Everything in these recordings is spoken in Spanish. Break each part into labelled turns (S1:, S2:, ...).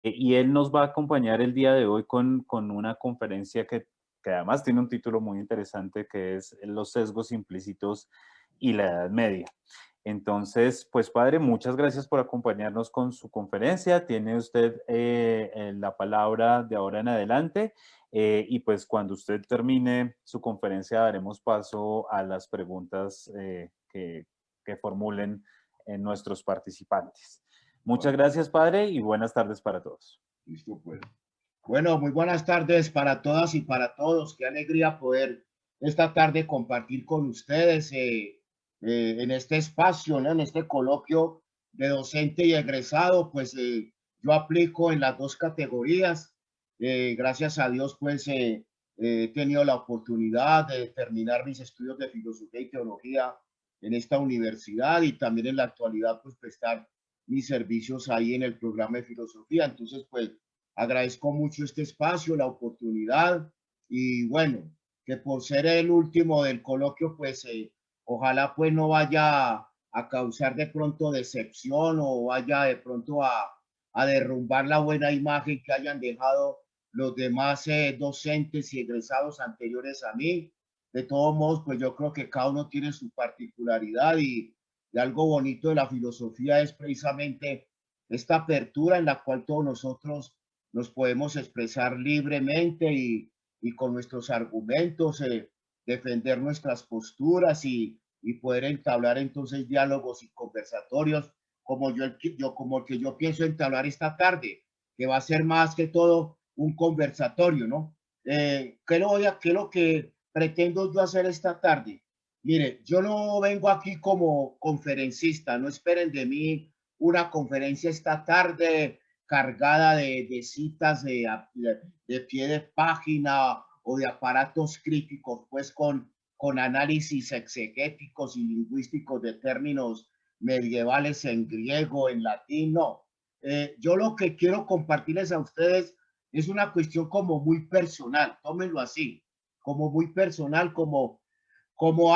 S1: y él nos va a acompañar el día de hoy con una conferencia que además tiene un título muy interesante que es Los sesgos implícitos y la Edad Media. Entonces, pues padre, muchas gracias por acompañarnos con su conferencia. Tiene usted la palabra de ahora en adelante y pues cuando usted termine su conferencia daremos paso a las preguntas que formulen nuestros participantes. Muchas
S2: Bueno,
S1: gracias, padre, y buenas tardes para todos.
S2: listo pues. Bueno, muy buenas tardes para todas y para todos. Qué alegría poder esta tarde compartir con ustedes en este espacio, ¿no? En este coloquio de docente y egresado. Pues yo aplico en las dos categorías. Gracias a Dios, pues he tenido la oportunidad de terminar mis estudios de filosofía y teología en esta universidad y también en la actualidad, pues prestar mis servicios ahí en el programa de filosofía. Entonces, pues agradezco mucho este espacio, la oportunidad y bueno, que por ser el último del coloquio, pues ojalá pues no vaya a causar de pronto decepción o vaya de pronto a derrumbar la buena imagen que hayan dejado los demás docentes y egresados anteriores a mí. De todos modos, pues yo creo que cada uno tiene su particularidad y algo bonito de la filosofía es precisamente esta apertura en la cual todos nosotros nos podemos expresar libremente y con nuestros argumentos, defender nuestras posturas y poder entablar entonces diálogos y conversatorios como como el que yo pienso entablar esta tarde, que va a ser más que todo un conversatorio, ¿no? ¿Qué es lo que pretendo yo hacer esta tarde? Mire, yo no vengo aquí como conferencista, no esperen de mí una conferencia esta tarde cargada de citas de pie de página o de aparatos críticos, pues con análisis exegéticos y lingüísticos de términos medievales en griego, en latín, no. Yo lo que quiero compartirles a ustedes es una cuestión como muy personal, tómenlo así, como muy personal, como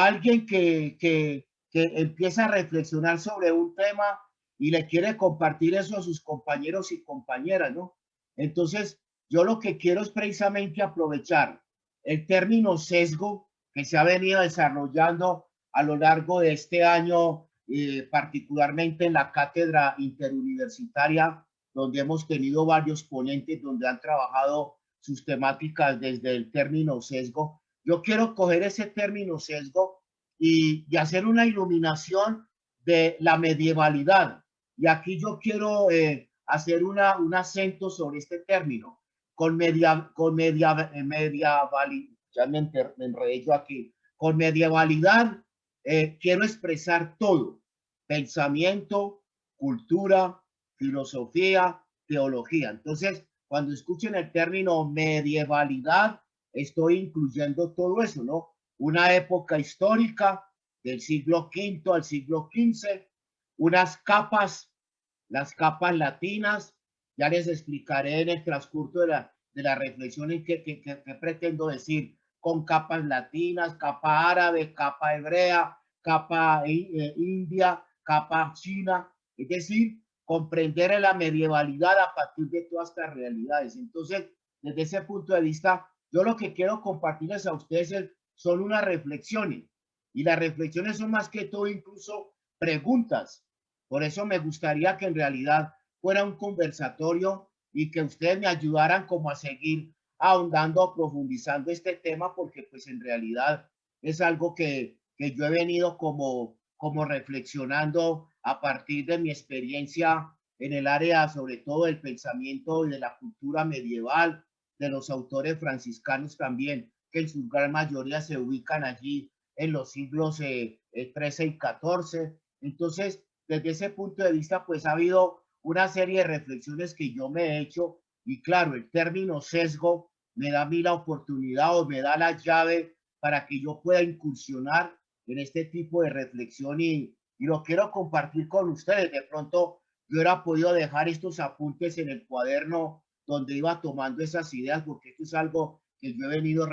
S2: alguien que empieza a reflexionar sobre un tema y le quiere compartir eso a sus compañeros y compañeras, ¿no? Entonces, yo lo que quiero es precisamente aprovechar el término sesgo que se ha venido desarrollando a lo largo de este año, particularmente en la cátedra interuniversitaria, donde hemos tenido varios ponentes donde han trabajado sus temáticas desde el término sesgo. Yo quiero coger ese término sesgo y hacer una iluminación de la medievalidad. Y aquí yo quiero hacer un acento sobre este término. Ya me enredé yo aquí. Con medievalidad quiero expresar todo: pensamiento, cultura, filosofía, teología. Entonces, cuando escuchen el término medievalidad, estoy incluyendo todo eso, ¿no? Una época histórica del siglo V al siglo XV, unas capas, las capas latinas, ya les explicaré en el transcurso de la reflexión en que pretendo decir con capas latinas, capa árabe, capa hebrea, capa india, capa china, es decir, comprender la medievalidad a partir de todas estas realidades. Entonces, desde ese punto de vista, yo lo que quiero compartirles a ustedes son unas reflexiones y las reflexiones son más que todo incluso preguntas. Por eso me gustaría que en realidad fuera un conversatorio y que ustedes me ayudaran como a seguir ahondando, profundizando este tema, porque pues en realidad es algo que yo he venido como reflexionando a partir de mi experiencia en el área, sobre todo del pensamiento y de la cultura medieval, de los autores franciscanos también, que en su gran mayoría se ubican allí en los siglos XIII y XIV. Entonces, desde ese punto de vista, pues ha habido una serie de reflexiones que yo me he hecho y claro, el término sesgo me da a mí la oportunidad o me da la llave para que yo pueda incursionar en este tipo de reflexión y lo quiero compartir con ustedes. De pronto yo hubiera podido dejar estos apuntes en el cuaderno donde iba tomando esas ideas, porque esto es algo que yo he venido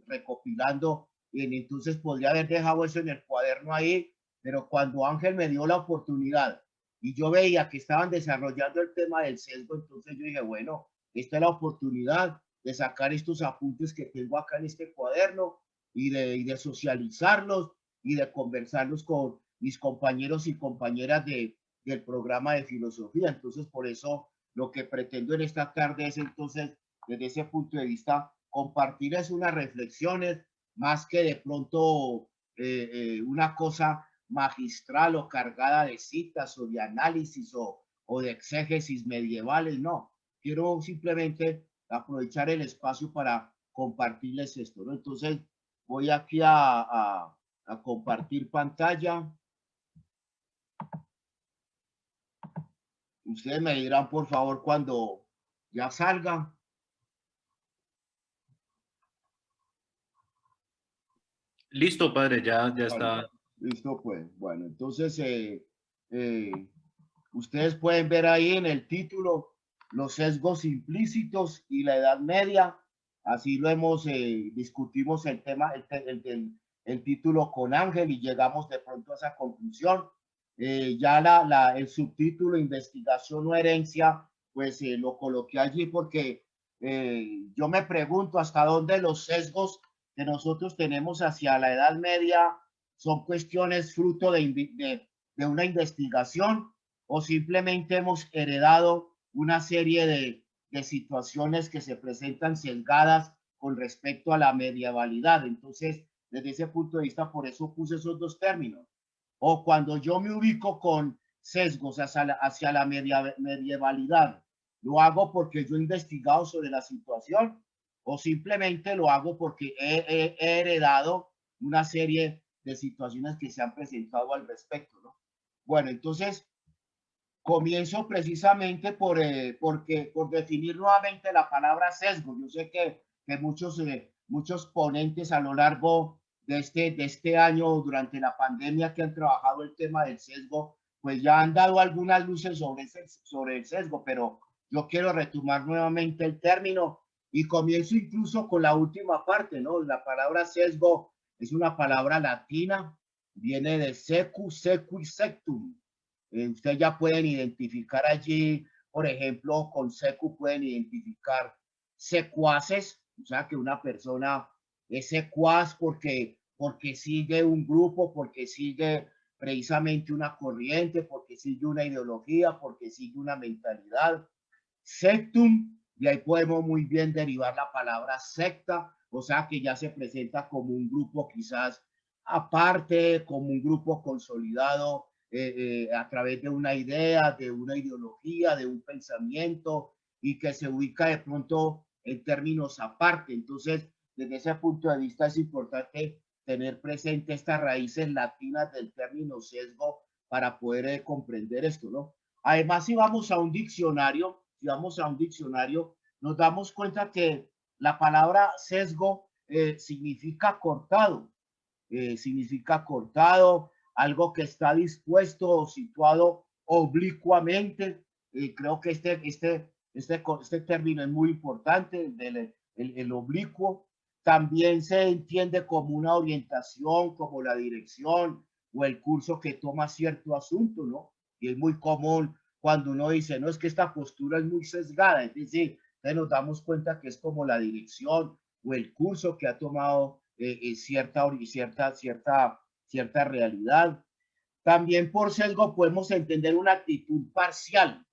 S2: recopilando y entonces podría haber dejado eso en el cuaderno ahí, pero cuando Ángel me dio la oportunidad y yo veía que estaban desarrollando el tema del sesgo, entonces yo dije, bueno, esta es la oportunidad de sacar estos apuntes que tengo acá en este cuaderno y de socializarlos y de conversarlos con mis compañeros y compañeras del programa de filosofía. Entonces, por eso lo que pretendo en esta tarde es entonces, desde ese punto de vista, compartirles unas reflexiones más que de pronto una cosa magistral o cargada de citas o de análisis o de exégesis medievales, no. Quiero simplemente aprovechar el espacio para compartirles esto, ¿no? Entonces, voy aquí a compartir pantalla. Ustedes me dirán, por favor, cuando ya salga.
S1: Listo, padre, ya
S2: Vale,
S1: está.
S2: listo, pues. Bueno, entonces, eh, ustedes pueden ver ahí en el título los sesgos implícitos y la Edad Media. Así lo hemos, discutimos el tema, el título con Ángel y llegamos de pronto a esa conclusión. Ya el subtítulo investigación o herencia, pues lo coloqué allí porque yo me pregunto hasta dónde los sesgos que nosotros tenemos hacia la Edad Media son cuestiones fruto de una investigación o simplemente hemos heredado una serie de situaciones que se presentan sesgadas con respecto a la medievalidad. Entonces, desde ese punto de vista, por eso puse esos dos términos. O cuando yo me ubico con sesgos hacia la medievalidad, lo hago porque yo he investigado sobre la situación o simplemente lo hago porque he heredado una serie de situaciones que se han presentado al respecto, ¿no? Bueno, entonces comienzo precisamente por definir nuevamente la palabra sesgo. Yo sé que muchos ponentes a lo largo de este año, durante la pandemia, que han trabajado el tema del sesgo, pues ya han dado algunas luces sobre el sesgo, pero yo quiero retomar nuevamente el término y comienzo incluso con la última parte, ¿no? La palabra sesgo es una palabra latina, viene de secu, sequi, sectum. Ustedes ya pueden identificar allí, por ejemplo, con secu pueden identificar secuaces, o sea que una persona es secuaz porque sigue un grupo, porque sigue precisamente una corriente, porque sigue una ideología, porque sigue una mentalidad. Sectum, y ahí podemos muy bien derivar la palabra secta, o sea que ya se presenta como un grupo quizás aparte, como un grupo consolidado a través de una idea, de una ideología, de un pensamiento y que se ubica de pronto en términos aparte. Entonces, desde ese punto de vista es importante tener presente estas raíces latinas del término sesgo para poder comprender esto, ¿no? Además, si vamos a un diccionario, nos damos cuenta que la palabra sesgo significa cortado, algo que está dispuesto o situado oblicuamente. Creo que este término es muy importante, el oblicuo. También se entiende como una orientación, como la dirección o el curso que toma cierto asunto, ¿no? Y es muy común cuando uno dice, no, es que esta postura es muy sesgada, es decir, nos damos cuenta que es como la dirección o el curso que ha tomado cierta realidad. También por sesgo podemos entender una actitud parcial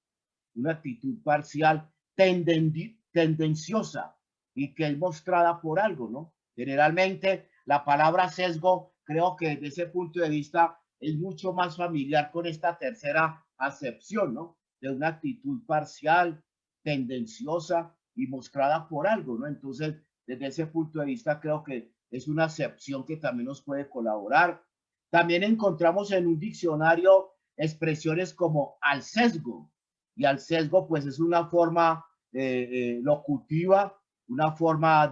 S2: tendenciosa y que es mostrada por algo, ¿no? Generalmente la palabra sesgo creo que desde ese punto de vista es mucho más familiar con esta tercera acepción, ¿no? De una actitud parcial, tendenciosa y mostrada por algo, ¿no? Entonces, desde ese punto de vista creo que es una acepción que también nos puede colaborar. También encontramos en un diccionario expresiones como al sesgo, y al sesgo pues es una forma locutiva, una forma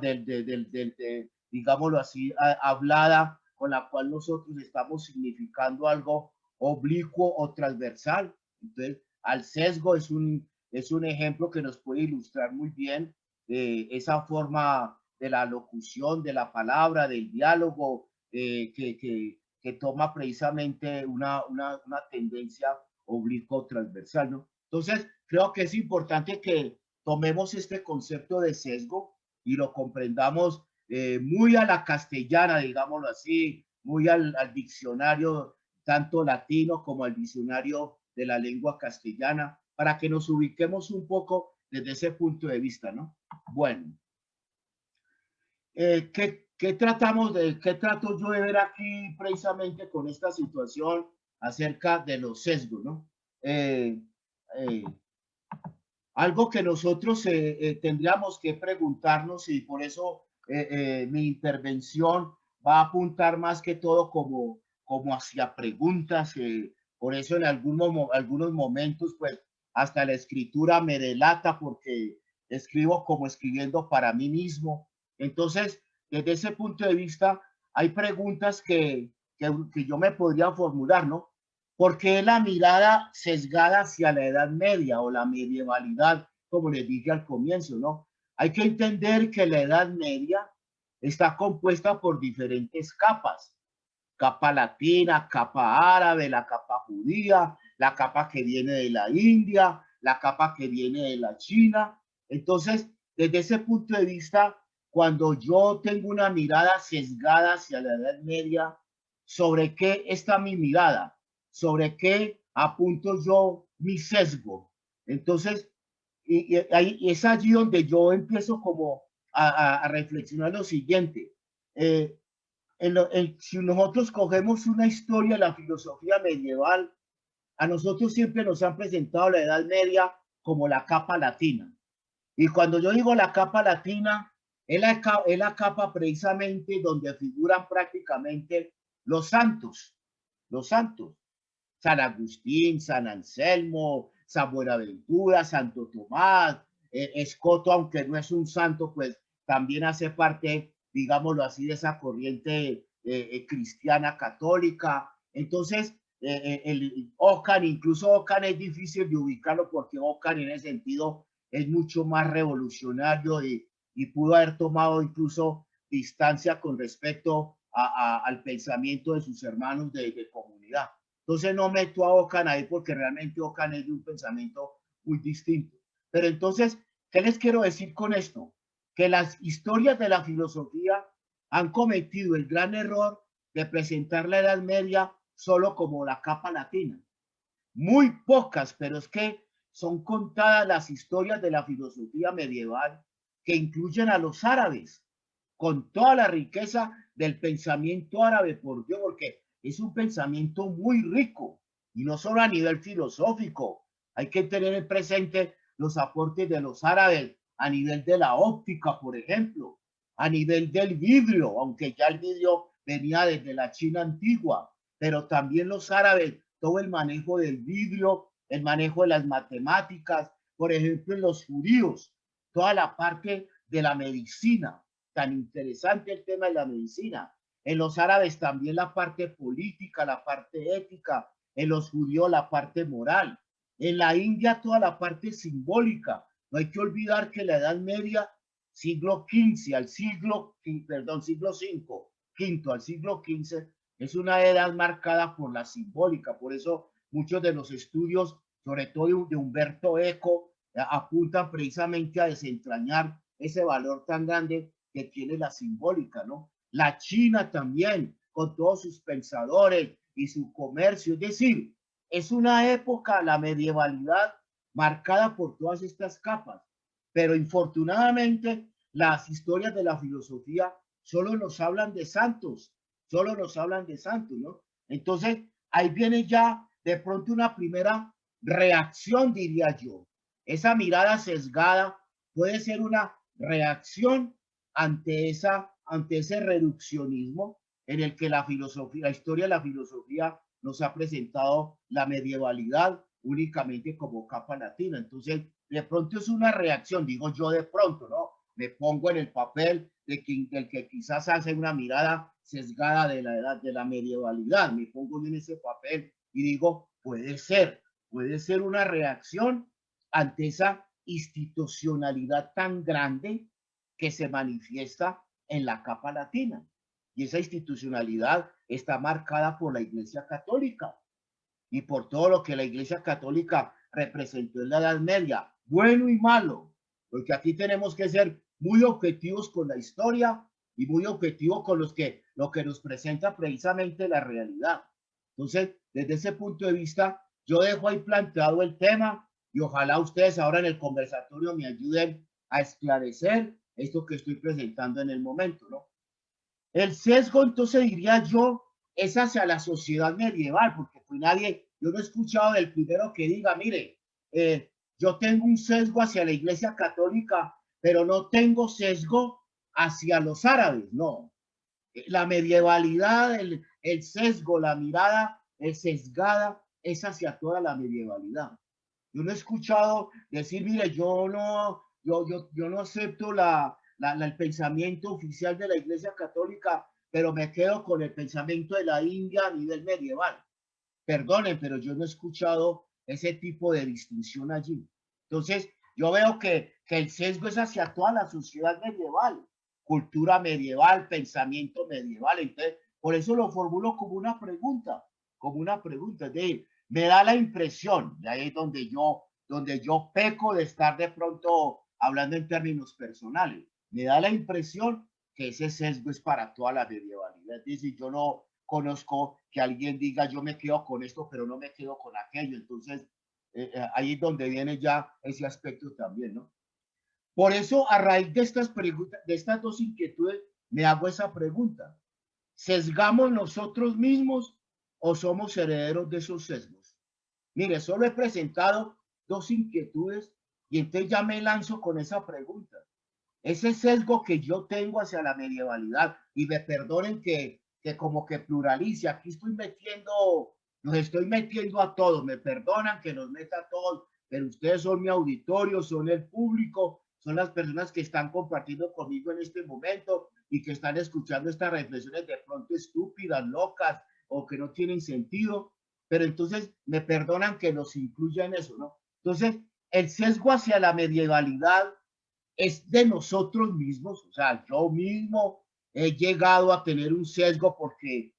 S2: digámoslo así, hablada, con la cual nosotros estamos significando algo oblicuo o transversal. Entonces, al sesgo es un ejemplo que nos puede ilustrar muy bien esa forma de la locución, de la palabra, del diálogo, que toma precisamente una tendencia oblicuo transversal, ¿no? Entonces, creo que es importante que tomemos este concepto de sesgo y lo comprendamos muy a la castellana, digámoslo así, muy al diccionario tanto latino como al diccionario de la lengua castellana, para que nos ubiquemos un poco desde ese punto de vista, ¿no? Bueno, ¿qué tratamos de, qué trato yo de ver aquí precisamente con esta situación acerca de los sesgos, ¿no? Eh, eh, Algo que nosotros tendríamos que preguntarnos y por eso mi intervención va a apuntar más que todo como hacia preguntas. Por eso en algunos momentos, pues hasta la escritura me delata porque escribo como escribiendo para mí mismo. Entonces, desde ese punto de vista, hay preguntas que yo me podría formular, ¿no? ¿Por qué la mirada sesgada hacia la Edad Media o la medievalidad, como les dije al comienzo, ¿no? Hay que entender que la Edad Media está compuesta por diferentes capas. Capa latina, capa árabe, la capa judía, la capa que viene de la India, la capa que viene de la China. Entonces, desde ese punto de vista, cuando yo tengo una mirada sesgada hacia la Edad Media, ¿sobre qué está mi mirada? ¿Sobre qué apunto yo mi sesgo? Entonces, es allí donde yo empiezo como a reflexionar lo siguiente. Eh, si nosotros cogemos una historia de la filosofía medieval, a nosotros siempre nos han presentado la Edad Media como la capa latina. Y cuando yo digo la capa latina, es la capa precisamente donde figuran prácticamente los santos, los santos. San Agustín, San Anselmo, San Buenaventura, Santo Tomás, Escoto, aunque no es un santo, pues también hace parte, digámoslo así, de esa corriente cristiana católica. Entonces, el Ockham, incluso Ockham es difícil de ubicarlo porque Ockham en ese sentido es mucho más revolucionario y pudo haber tomado incluso distancia con respecto al pensamiento de sus hermanos de comunidad. Entonces no meto a Ockham ahí porque realmente Ockham es de un pensamiento muy distinto. Pero entonces, ¿qué les quiero decir con esto? Que las historias de la filosofía han cometido el gran error de presentar la Edad Media solo como la capa latina. Muy pocas, pero es que son contadas las historias de la filosofía medieval que incluyen a los árabes, con toda la riqueza del pensamiento árabe, por Dios, porque es un pensamiento muy rico, y no solo a nivel filosófico, hay que tener presente los aportes de los árabes a nivel de la óptica, por ejemplo, a nivel del vidrio, aunque ya el vidrio venía desde la China antigua, pero también los árabes, todo el manejo del vidrio, el manejo de las matemáticas, por ejemplo, en los judíos, toda la parte de la medicina, tan interesante el tema de la medicina. En los árabes también la parte política, la parte ética, en los judíos la parte moral, en la India toda la parte simbólica. No hay que olvidar que la Edad Media, siglo XV al siglo, perdón, siglo V al siglo XV, es una edad marcada por la simbólica. Por eso muchos de los estudios, sobre todo de Humberto Eco, apuntan precisamente a desentrañar ese valor tan grande que tiene la simbólica, ¿no? La China también, con todos sus pensadores y su comercio, es decir, es una época, la medievalidad, marcada por todas estas capas, pero infortunadamente las historias de la filosofía solo nos hablan de santos, solo nos hablan de santos, ¿no? Entonces, ahí viene ya de pronto una primera reacción, diría yo. Esa mirada sesgada puede ser una reacción ante ese reduccionismo en el que la filosofía, la historia de la filosofía nos ha presentado la medievalidad únicamente como capa latina. Entonces, de pronto es una reacción, digo yo de pronto, ¿no? Me pongo en el papel del que quizás hace una mirada sesgada de la edad de la medievalidad, me pongo en ese papel y digo, puede ser una reacción ante esa institucionalidad tan grande que se manifiesta en la capa latina. Y esa institucionalidad está marcada por la Iglesia Católica. y por todo lo que la Iglesia Católica representó en la Edad Media, bueno y malo, porque aquí tenemos que ser muy objetivos con la historia y muy objetivos con lo que nos presenta precisamente la realidad. Entonces, desde ese punto de vista, yo dejo ahí planteado el tema y ojalá ustedes ahora en el conversatorio me ayuden a esclarecer esto que estoy presentando en el momento, ¿no? El sesgo, entonces diría yo, es hacia la sociedad medieval, porque pues nadie, yo no he escuchado del primero que diga, mire, yo tengo un sesgo hacia la Iglesia Católica, pero no tengo sesgo hacia los árabes, no. La medievalidad, el sesgo, la mirada es sesgada, es hacia toda la medievalidad. Yo no he escuchado decir, mire, yo no acepto el pensamiento oficial de la Iglesia Católica, pero me quedo con el pensamiento de la India a nivel medieval. Perdonen, pero yo no he escuchado ese tipo de distinción allí. Entonces, yo veo que el sesgo es hacia toda la sociedad medieval, cultura medieval, pensamiento medieval. Entonces, por eso lo formulo como una pregunta de, me da la impresión, y ahí es donde yo peco de estar de pronto hablando en términos personales, me da la impresión que ese sesgo es para toda la medievalidad. Es decir, yo no conozco que alguien diga yo me quedo con esto, pero no me quedo con aquello. Entonces, ahí es donde viene ya ese aspecto también, ¿no? Por eso, a raíz de estas preguntas, de estas dos inquietudes, me hago esa pregunta. ¿Sesgamos nosotros mismos o somos herederos de esos sesgos? Mire, solo he presentado dos inquietudes y entonces ya me lanzo con esa pregunta. Ese sesgo que yo tengo hacia la medievalidad, y me perdonen que como que pluralice, aquí nos estoy metiendo a todos, me perdonan que nos meta a todos, pero ustedes son mi auditorio, son el público, son las personas que están compartiendo conmigo en este momento y que están escuchando estas reflexiones de pronto estúpidas, locas o que no tienen sentido, pero entonces me perdonan que los incluya en eso, ¿no? Entonces, el sesgo hacia la medievalidad es de nosotros mismos, o sea, yo mismo he llegado a tener un sesgo porque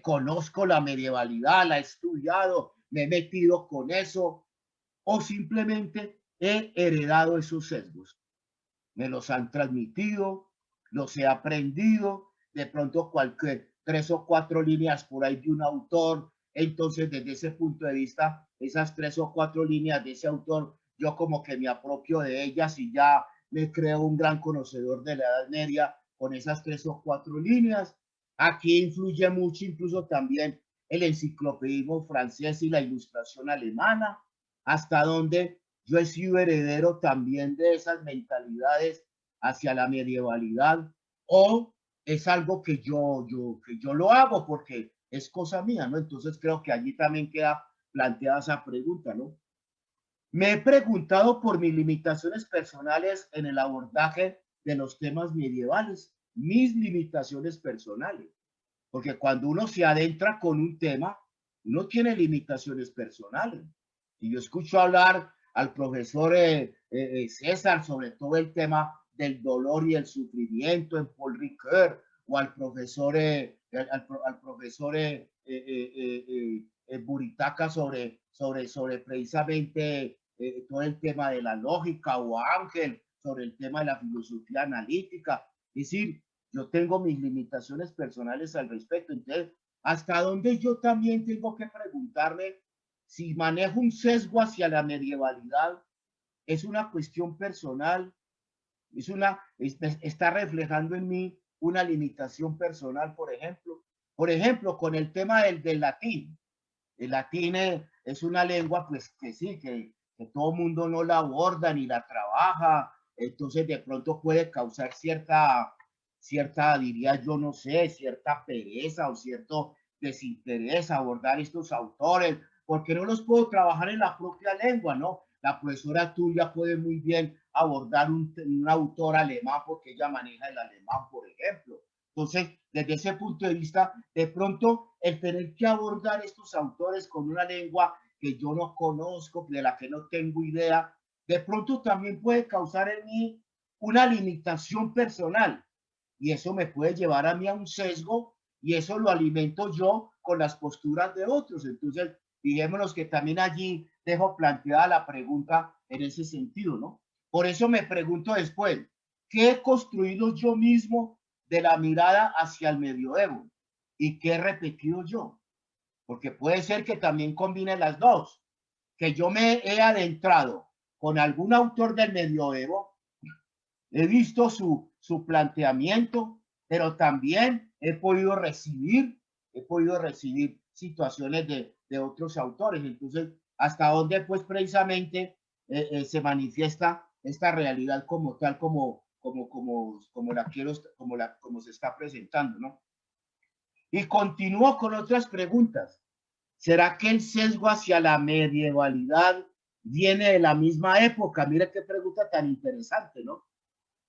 S2: conozco la medievalidad, la he estudiado, me he metido con eso, o simplemente he heredado esos sesgos. Me los han transmitido, los he aprendido, de pronto cualquier 3 o 4 líneas por ahí de un autor, entonces desde ese punto de vista, esas 3 o 4 líneas de ese autor, yo como que me apropio de ellas y ya me creo un gran conocedor de la Edad Media con esas 3 o 4 líneas. Aquí influye mucho incluso también el enciclopedismo francés y la ilustración alemana, hasta donde yo he sido heredero también de esas mentalidades hacia la medievalidad, o es algo que yo lo hago porque es cosa mía, ¿no? Entonces creo que allí también queda planteada esa pregunta, ¿no? Me he preguntado por mis limitaciones personales en el abordaje de los temas medievales, mis limitaciones personales, porque cuando uno se adentra con un tema, uno tiene limitaciones personales. Y yo escucho hablar al profesor César sobre todo el tema del dolor y el sufrimiento en Paul Ricoeur, o al profesor, al profesor Buritaca sobre precisamente todo el tema de la lógica, o a Ángel sobre el tema de la filosofía analítica. Es decir, yo tengo mis limitaciones personales al respecto. Entonces, hasta dónde yo también tengo que preguntarme si manejo un sesgo hacia la medievalidad, es una cuestión personal, está reflejando en mí una limitación personal, por ejemplo, con el tema del latín. El latín es una lengua, pues que sí, que todo el mundo no la aborda ni la trabaja, entonces de pronto puede causar diría yo, no sé, cierta pereza o cierto desinterés abordar estos autores, porque no los puedo trabajar en la propia lengua, ¿no? La profesora Tulia puede muy bien abordar un autor alemán porque ella maneja el alemán, por ejemplo. Entonces, desde ese punto de vista, de pronto el tener que abordar estos autores con una lengua que yo no conozco, de la que no tengo idea, de pronto también puede causar en mí una limitación personal, y eso me puede llevar a mí a un sesgo, y eso lo alimento yo con las posturas de otros. Entonces, Fijémonos que también allí dejo planteada la pregunta en ese sentido, ¿no? Por eso me pregunto después, ¿qué he construido yo mismo de la mirada hacia el medioevo? ¿Y qué he repetido yo? Porque puede ser que también combine las dos, que yo me he adentrado con algún autor del medioevo, he visto su planteamiento, pero también he podido recibir situaciones de otros autores. Entonces, hasta dónde pues precisamente se manifiesta esta realidad como tal, como la quiero, como se está presentando, ¿no? Y continúo con otras preguntas. ¿Será que el sesgo hacia la medievalidad viene de la misma época? Mira qué pregunta tan interesante, ¿no? O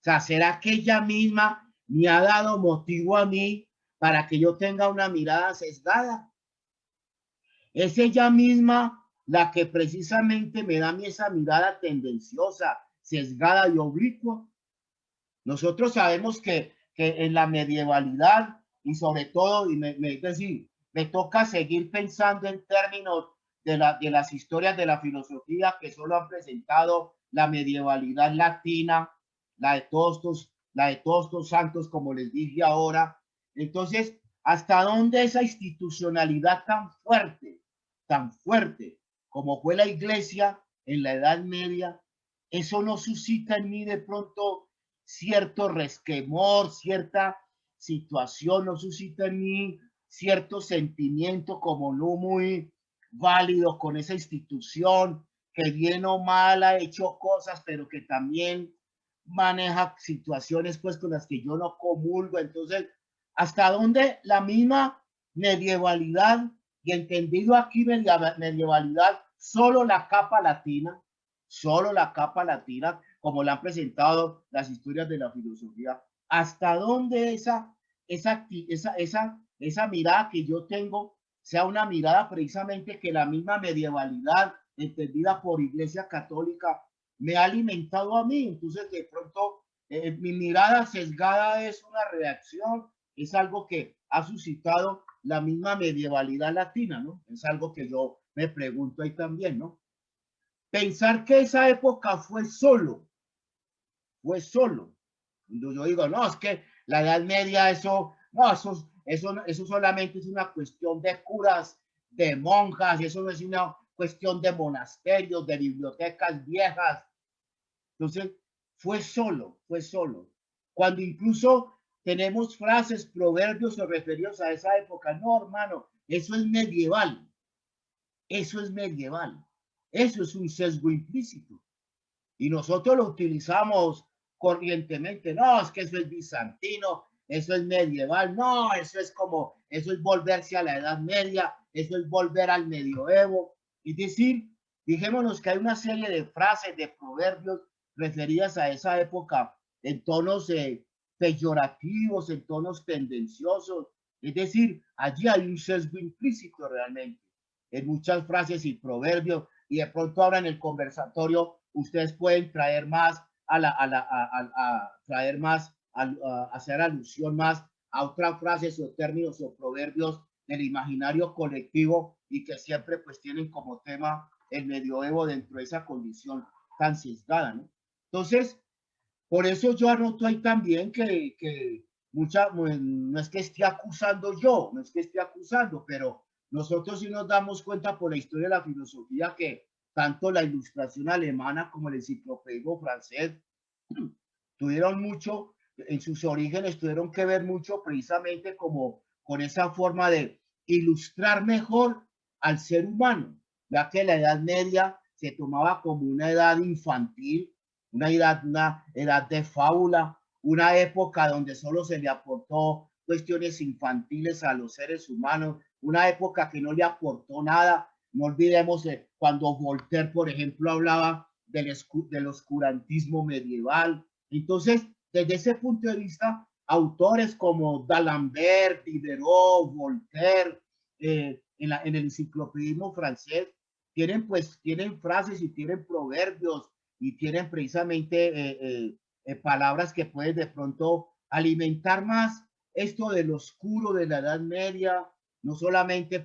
S2: sea, ¿será que ella misma me ha dado motivo a mí para que yo tenga una mirada sesgada? ¿Es ella misma la que precisamente me da a mí esa mirada tendenciosa, sesgada y oblicua? Nosotros sabemos que en la medievalidad y sobre todo, es decir, me toca seguir pensando en términos de las historias de la filosofía que solo han presentado la medievalidad latina, la de todos estos santos, como les dije ahora. Entonces, ¿hasta dónde esa institucionalidad tan fuerte como fue la iglesia en la Edad Media, eso no suscita en mí de pronto cierto resquemor, cierta situación, no suscita en mí cierto sentimiento como no muy válido con esa institución que bien o mal ha hecho cosas, pero que también maneja situaciones pues con las que yo no comulgo? Entonces, ¿hasta dónde la misma medievalidad, y entendido aquí medievalidad, solo la capa latina, como la han presentado las historias de la filosofía, hasta dónde esa mirada que yo tengo sea una mirada precisamente que la misma medievalidad, entendida por Iglesia Católica, me ha alimentado a mí. Entonces, de pronto, mi mirada sesgada es una reacción, es algo que ha suscitado la misma medievalidad latina, ¿no? Es algo que yo me pregunto ahí también, ¿no? Pensar que esa época fue solo. Cuando yo digo, no, es que la Edad Media, eso solamente es una cuestión de curas, de monjas, eso no es una cuestión de monasterios, de bibliotecas viejas. Entonces, fue solo. Cuando incluso tenemos frases, proverbios o referidos a esa época, no, hermano, eso es medieval, eso es medieval, eso es un sesgo implícito. Y nosotros lo utilizamos corrientemente. No, es que eso es bizantino, eso es medieval, no, eso es volverse a la Edad Media, eso es volver al medioevo. Es decir, dijémonos que hay una serie de frases, de proverbios referidas a esa época en tonos peyorativos, en tonos tendenciosos. Es decir, allí hay un sesgo implícito realmente en muchas frases y proverbios, y de pronto ahora en el conversatorio ustedes pueden traer más traer más, hacer alusión más a otras frases o términos o proverbios del imaginario colectivo y que siempre pues tienen como tema el medioevo dentro de esa condición tan sesgada, ¿no? Entonces, por eso yo anoto ahí también que no es que esté acusando yo, no es que esté acusando, pero nosotros sí nos damos cuenta por la historia de la filosofía que tanto la ilustración alemana como el enciclopedismo francés tuvieron mucho, en sus orígenes tuvieron que ver mucho precisamente como con esa forma de ilustrar mejor al ser humano, ya que la Edad Media se tomaba como una edad infantil, una edad de fábula, una época donde solo se le aportó cuestiones infantiles a los seres humanos, una época que no le aportó nada. No olvidemos cuando Voltaire, por ejemplo, hablaba del oscurantismo medieval. Entonces, desde ese punto de vista, autores como D'Alembert, Diderot, Voltaire, en el enciclopedismo francés, tienen frases y tienen proverbios y tienen precisamente palabras que pueden de pronto alimentar más esto del oscuro de la Edad Media, no solamente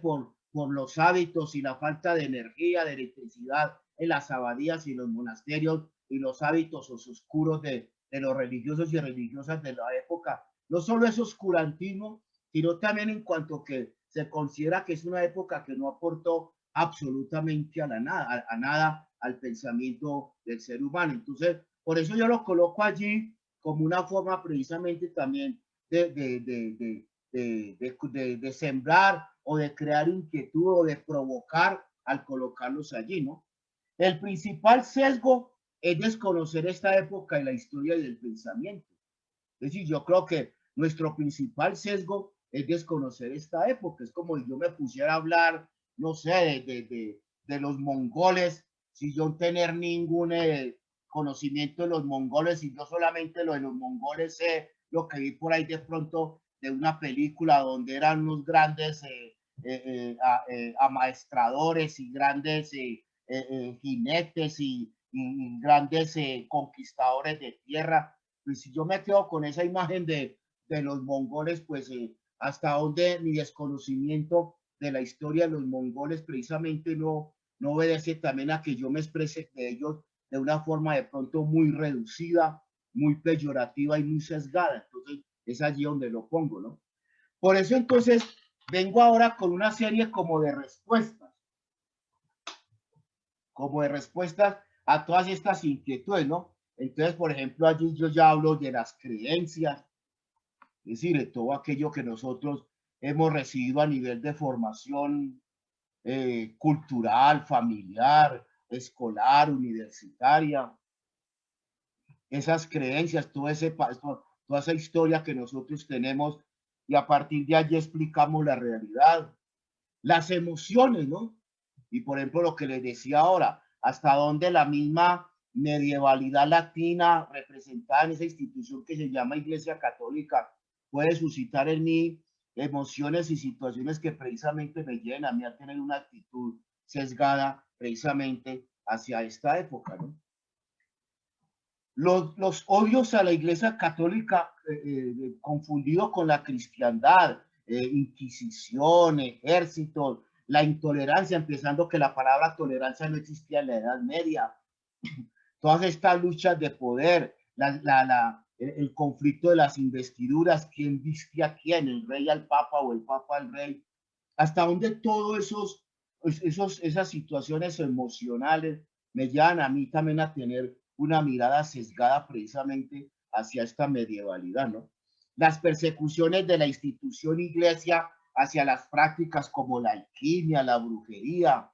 S2: por los hábitos y la falta de energía, de electricidad en las abadías y los monasterios y los hábitos oscuros de los religiosos y religiosas de la época. No solo es oscurantismo, sino también en cuanto que se considera que es una época que no aportó absolutamente a nada al pensamiento del ser humano. Entonces, por eso yo lo coloco allí como una forma precisamente también de sembrar o de crear inquietud o de provocar al colocarlos allí, ¿no? El principal sesgo es desconocer esta época y la historia y el pensamiento. Es decir, yo creo que nuestro principal sesgo es desconocer esta época. Es como si yo me pusiera a hablar, no sé, de los mongoles, si yo tener ningún conocimiento de los mongoles, y yo solamente lo de los mongoles sé lo que vi por ahí de pronto de una película donde eran unos grandes amaestradores y grandes jinetes y grandes conquistadores de tierra. Pues si yo me quedo con esa imagen de los mongoles, pues hasta donde mi desconocimiento de la historia de los mongoles precisamente no obedece también a que yo me exprese de ellos de una forma de pronto muy reducida, muy peyorativa y muy sesgada. Entonces es allí donde lo pongo, ¿no? Por eso entonces vengo ahora con una serie como de respuestas a todas estas inquietudes, ¿no? Entonces, por ejemplo, allí yo ya hablo de las creencias, es decir, de todo aquello que nosotros hemos recibido a nivel de formación cultural, familiar, escolar, universitaria, esas creencias, toda esa historia que nosotros tenemos y a partir de allí explicamos la realidad, las emociones, ¿no? Y por ejemplo, lo que les decía ahora, hasta dónde la misma medievalidad latina representada en esa institución que se llama Iglesia Católica puede suscitar en mí emociones y situaciones que precisamente me lleven a mí a tener una actitud sesgada precisamente hacia esta época, ¿no? Los odios a la Iglesia Católica confundido con la cristiandad, Inquisición, ejército, la intolerancia, empezando que la palabra tolerancia no existía en la Edad Media, todas estas luchas de poder, el conflicto de las investiduras, quién viste a quién, el rey al papa o el papa al rey, hasta donde todas esas situaciones emocionales me llevan a mí también a tener una mirada sesgada precisamente hacia esta medievalidad, ¿no? Las persecuciones de la institución iglesia hacia las prácticas como la alquimia, la brujería,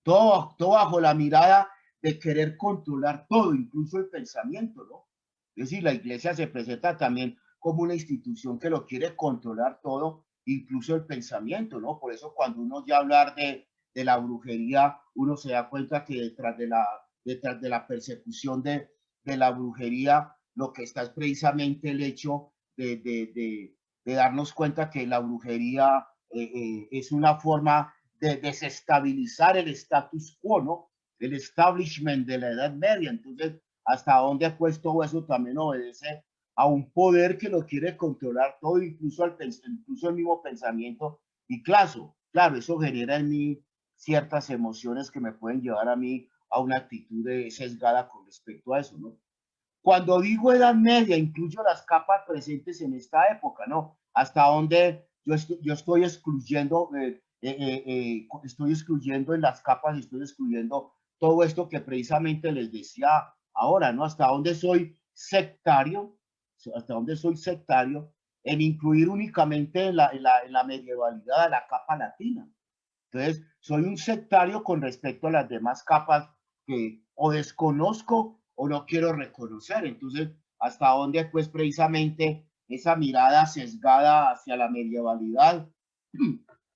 S2: todo bajo la mirada de querer controlar todo, incluso el pensamiento, ¿no? Es decir, la iglesia se presenta también como una institución que lo quiere controlar todo, incluso el pensamiento, ¿no? Por eso cuando uno ya hablar de la brujería, uno se da cuenta que detrás de la persecución de la brujería, lo que está es precisamente el hecho de darnos cuenta que la brujería es una forma de desestabilizar el status quo, ¿no? El establishment de la Edad Media. Entonces, hasta dónde pues todo eso también obedece a un poder que lo quiere controlar todo, incluso el mismo pensamiento. Y claro, eso genera en mí ciertas emociones que me pueden llevar a mí a una actitud sesgada con respecto a eso, ¿no? Cuando digo Edad Media, incluyo las capas presentes en esta época, ¿no? Hasta donde yo estoy excluyendo, estoy excluyendo en las capas, estoy excluyendo todo esto que precisamente les decía ahora, ¿no? Hasta donde soy sectario en incluir únicamente en la medievalidad a la capa latina. Entonces, soy un sectario con respecto a las demás capas que o desconozco o no quiero reconocer. Entonces, hasta dónde pues precisamente esa mirada sesgada hacia la medievalidad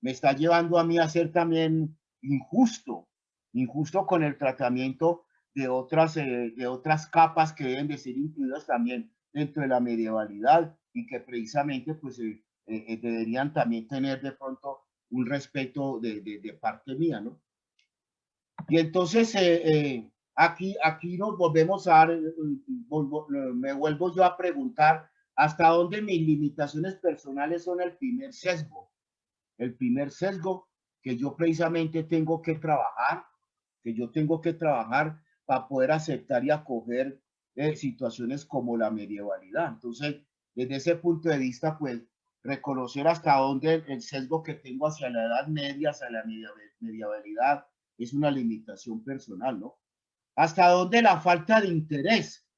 S2: me está llevando a mí a ser también injusto con el tratamiento de otras capas que deben de ser incluidas también dentro de la medievalidad y que precisamente pues deberían también tener de pronto un respeto de parte mía, ¿no? Y entonces aquí nos volvemos a dar, me vuelvo yo a preguntar hasta dónde mis limitaciones personales son el primer sesgo. el primer sesgo que yo precisamente tengo que trabajar, para poder aceptar y acoger situaciones como la medievalidad. Entonces, desde ese punto de vista, pues, reconocer hasta dónde el sesgo que tengo hacia la Edad Media, hacia la medievalidad, es una limitación personal, ¿no? Hasta dónde la falta de interés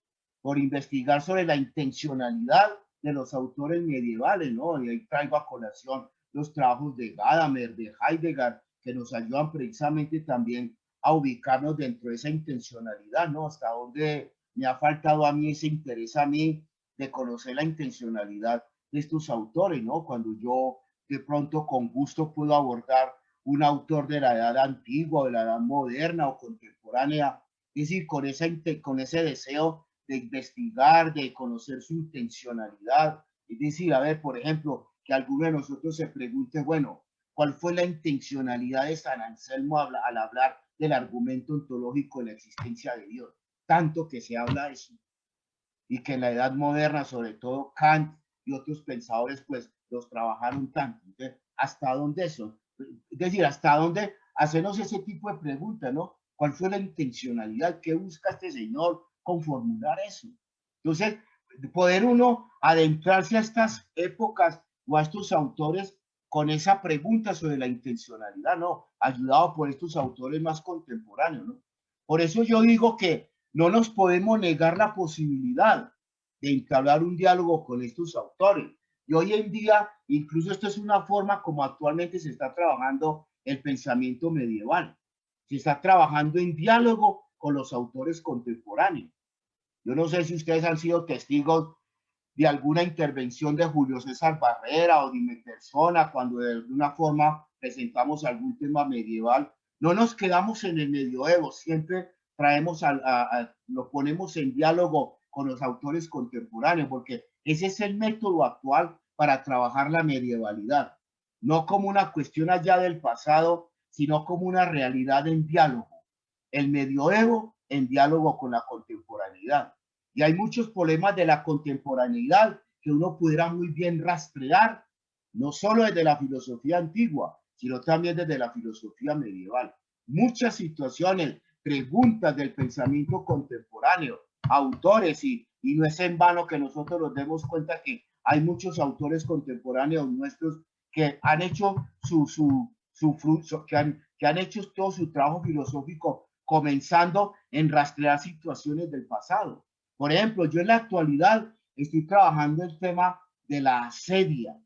S2: por investigar sobre la intencionalidad de los autores medievales, ¿no? Y ahí traigo a colación los trabajos de Gadamer, de Heidegger, que nos ayudan precisamente también a ubicarnos dentro de esa intencionalidad, ¿no? Hasta dónde me ha faltado a mí ese interés a mí de conocer la intencionalidad de estos autores, ¿no? Cuando yo de pronto con gusto puedo abordar un autor de la edad antigua, de la edad moderna o contemporánea, es decir, con ese deseo de investigar, de conocer su intencionalidad. Es decir, a ver, por ejemplo, que alguno de nosotros se pregunte, bueno, ¿cuál fue la intencionalidad de San Anselmo al hablar del argumento ontológico de la existencia de Dios? Tanto que se habla de eso. Y que en la edad moderna, sobre todo Kant y otros pensadores, pues los trabajaron tanto. Entonces, ¿hasta dónde eso? Es decir, ¿hasta dónde hacernos ese tipo de preguntas, ¿no? ¿Cuál fue la intencionalidad? ¿Qué busca este señor con formular eso? Entonces, poder uno adentrarse a estas épocas o a estos autores con esa pregunta sobre la intencionalidad, ¿no? Ayudado por estos autores más contemporáneos, ¿no? Por eso yo digo que no nos podemos negar la posibilidad de entablar un diálogo con estos autores. Y hoy en día, incluso esto es una forma como actualmente se está trabajando el pensamiento medieval. Se está trabajando en diálogo con los autores contemporáneos. Yo no sé si ustedes han sido testigos de alguna intervención de Julio César Barrera o de mi persona cuando de alguna forma presentamos algún tema medieval. No nos quedamos en el medioevo, siempre traemos lo ponemos en diálogo con los autores contemporáneos, porque ese es el método actual para trabajar la medievalidad, no como una cuestión allá del pasado, sino como una realidad en diálogo. El medioevo en diálogo con la contemporaneidad. Y hay muchos problemas de la contemporaneidad que uno pudiera muy bien rastrear, no solo desde la filosofía antigua, sino también desde la filosofía medieval. Muchas situaciones, preguntas del pensamiento contemporáneo, autores, y no es en vano que nosotros nos demos cuenta que hay muchos autores contemporáneos nuestros que han hecho que han hecho todo su trabajo filosófico comenzando en rastrear situaciones del pasado. Por ejemplo, yo en la actualidad estoy trabajando el tema de la asedia,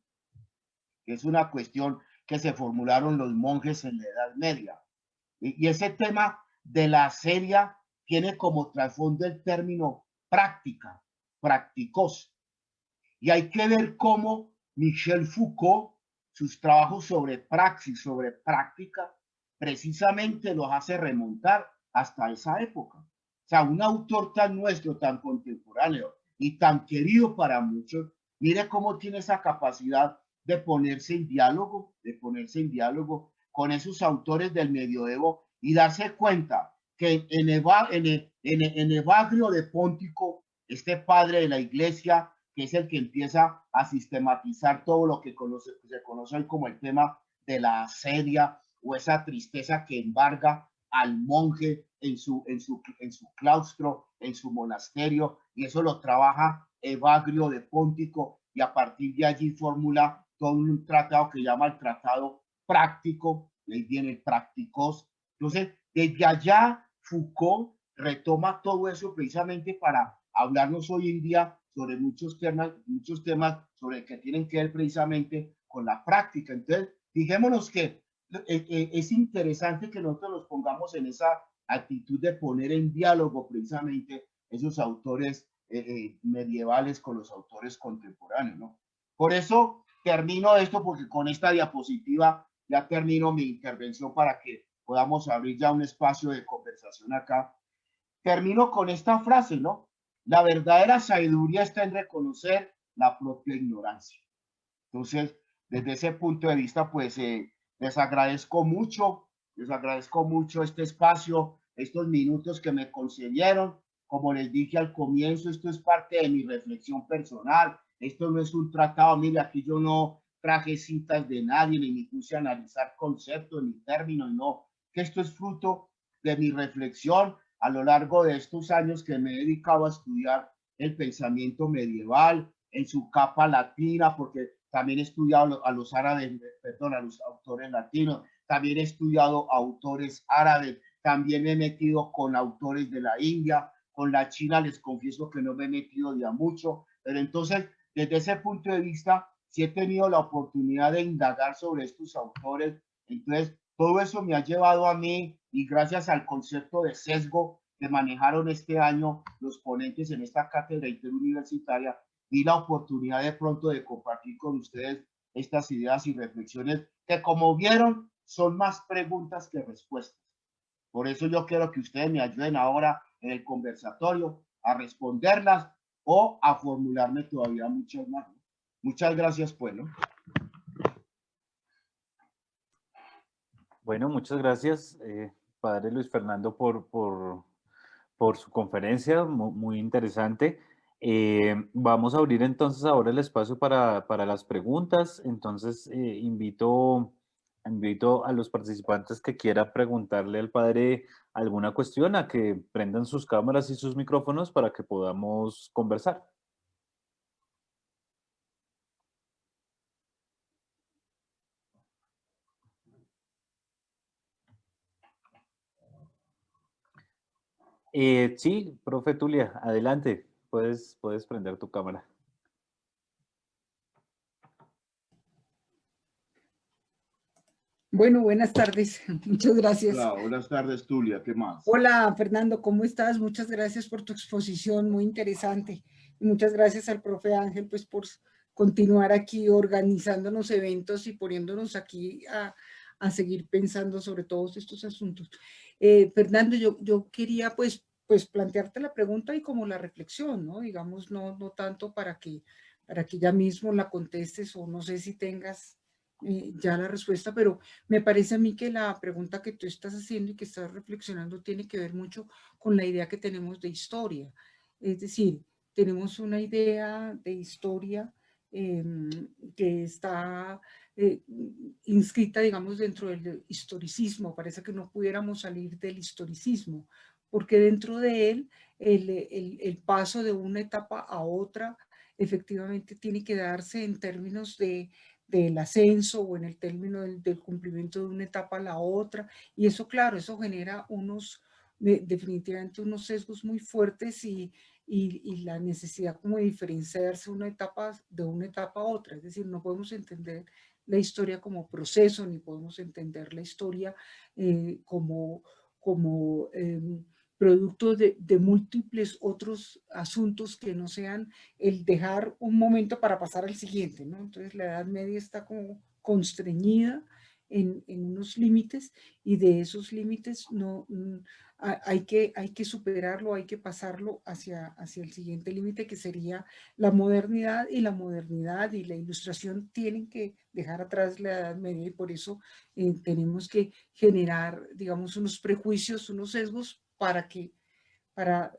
S2: que es una cuestión que se formularon los monjes en la Edad Media. Y ese tema de la asedia tiene como trasfondo el término práctica, practicos. Y hay que ver cómo Michel Foucault, sus trabajos sobre praxis, sobre práctica, precisamente los hace remontar hasta esa época. O sea, un autor tan nuestro, tan contemporáneo y tan querido para muchos, mire cómo tiene esa capacidad de ponerse en diálogo, con esos autores del medioevo y darse cuenta que en Evagrio de Póntico, este padre de la iglesia, que es el que empieza a sistematizar todo lo que se conoce hoy como el tema de la asedia o esa tristeza que embarga al monje en su claustro, en su monasterio, y eso lo trabaja Evagrio de Póntico, y a partir de allí formula todo un tratado que llama el tratado práctico, ahí viene el prácticos. Entonces, desde allá Foucault retoma todo eso precisamente para hablarnos hoy en día sobre muchos temas sobre que tienen que ver precisamente con la práctica. Entonces, dijémonos que es interesante que nosotros nos pongamos en esa actitud de poner en diálogo precisamente esos autores medievales con los autores contemporáneos, ¿no? Por eso termino esto, porque con esta diapositiva ya termino mi intervención para que podamos abrir ya un espacio de conversación acá. Termino con esta frase, ¿no? La verdadera sabiduría está en reconocer la propia ignorancia. Entonces, desde ese punto de vista, pues les agradezco mucho este espacio, estos minutos que me concedieron. Como les dije al comienzo, esto es parte de mi reflexión personal. Esto no es un tratado, mire, aquí yo no trajecitas de nadie, ni me puse a analizar conceptos ni términos, no, que esto es fruto de mi reflexión a lo largo de estos años que me he dedicado a estudiar el pensamiento medieval en su capa latina, porque también he estudiado a los árabes, perdón, a los autores latinos, también he estudiado autores árabes, también me he metido con autores de la India, con la China les confieso que no me he metido ya mucho, pero entonces desde ese punto de vista sí he tenido la oportunidad de indagar sobre estos autores, entonces todo eso me ha llevado a mí y gracias al concepto de sesgo que manejaron este año los ponentes en esta cátedra interuniversitaria, di la oportunidad de pronto de compartir con ustedes estas ideas y reflexiones que como vieron son más preguntas que respuestas. Por eso yo quiero que ustedes me ayuden ahora en el conversatorio a responderlas o a formularme todavía muchas más. Muchas gracias, pues, ¿no?
S1: Bueno, muchas gracias, padre Luis Fernando, por su conferencia, muy interesante. Vamos a abrir entonces ahora el espacio para las preguntas. Entonces, invito a los participantes que quieran preguntarle al padre alguna cuestión a que prendan sus cámaras y sus micrófonos para que podamos conversar. Sí, profe Tulia, adelante. Puedes prender tu cámara.
S3: Bueno, buenas tardes. Muchas gracias.
S2: Hola, buenas tardes, Tulia. ¿Qué más?
S3: Hola, Fernando, ¿cómo estás? Muchas gracias por tu exposición, muy interesante. Y muchas gracias al profe Ángel, pues, por continuar aquí organizándonos eventos y poniéndonos aquí a seguir pensando sobre todos estos asuntos. Fernando, yo quería, pues plantearte la pregunta y como la reflexión, ¿no? Digamos, no tanto para que ya mismo la contestes o no sé si tengas ya la respuesta, pero me parece a mí que la pregunta que tú estás haciendo y que estás reflexionando tiene que ver mucho con la idea que tenemos de historia. Es decir, tenemos una idea de historia que está inscrita, digamos, dentro del historicismo. Parece que no pudiéramos salir del historicismo, porque dentro de él el paso de una etapa a otra efectivamente tiene que darse en términos del ascenso o en el término del cumplimiento de una etapa a la otra. Y eso, claro, eso genera definitivamente unos sesgos muy fuertes y la necesidad como de diferenciarse de una etapa a otra. Es decir, no podemos entender la historia como proceso, ni podemos entender la historia como producto de múltiples otros asuntos que no sean el dejar un momento para pasar al siguiente, ¿no? Entonces la Edad Media está como constreñida en unos límites y de esos límites hay que superarlo, hay que pasarlo hacia el siguiente límite que sería la modernidad, y la modernidad y la ilustración tienen que dejar atrás la Edad Media, y por eso tenemos que generar, digamos, unos prejuicios, unos sesgos para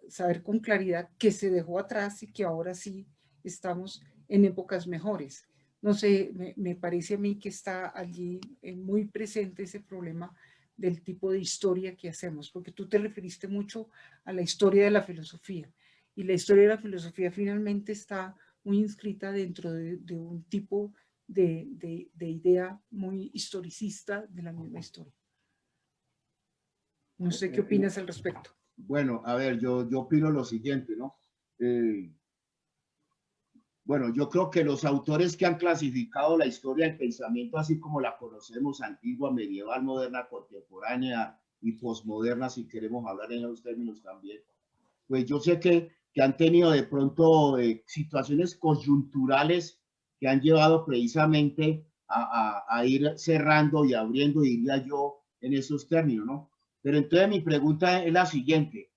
S3: saber con claridad qué se dejó atrás y que ahora sí estamos en épocas mejores. No sé, me parece a mí que está allí muy presente ese problema del tipo de historia que hacemos, porque tú te referiste mucho a la historia de la filosofía, y la historia de la filosofía finalmente está muy inscrita dentro de un tipo de idea muy historicista de la misma historia. No sé qué opinas al respecto.
S2: Bueno, a ver, yo opino lo siguiente, ¿no? Bueno, yo creo que los autores que han clasificado la historia del pensamiento, así como la conocemos, antigua, medieval, moderna, contemporánea y posmoderna, si queremos hablar en esos términos también, pues yo sé que han tenido de pronto situaciones coyunturales que han llevado precisamente a ir cerrando y abriendo, diría yo, en esos términos, ¿no? Pero entonces mi pregunta es la siguiente.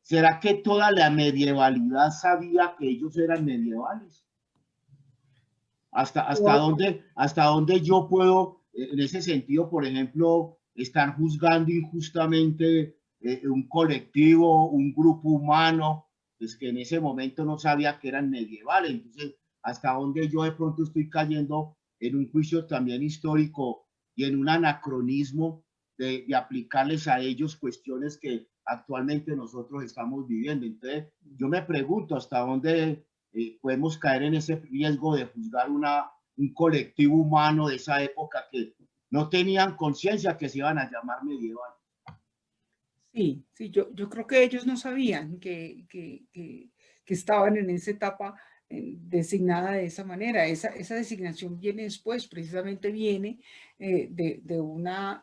S2: ¿Será que toda la medievalidad sabía que ellos eran medievales? ¿Hasta dónde yo puedo, en ese sentido, por ejemplo, estar juzgando injustamente un colectivo, un grupo humano, pues que en ese momento no sabía que eran medievales? Entonces, hasta dónde yo de pronto estoy cayendo en un juicio también histórico y en un anacronismo de aplicarles a ellos cuestiones que actualmente nosotros estamos viviendo. Entonces, yo me pregunto hasta dónde podemos caer en ese riesgo de juzgar un colectivo humano de esa época que no tenían conciencia que se iban a llamar medieval.
S3: Sí, sí, yo creo que ellos no sabían que estaban en esa etapa designada de esa manera. Esa designación viene después, precisamente viene de una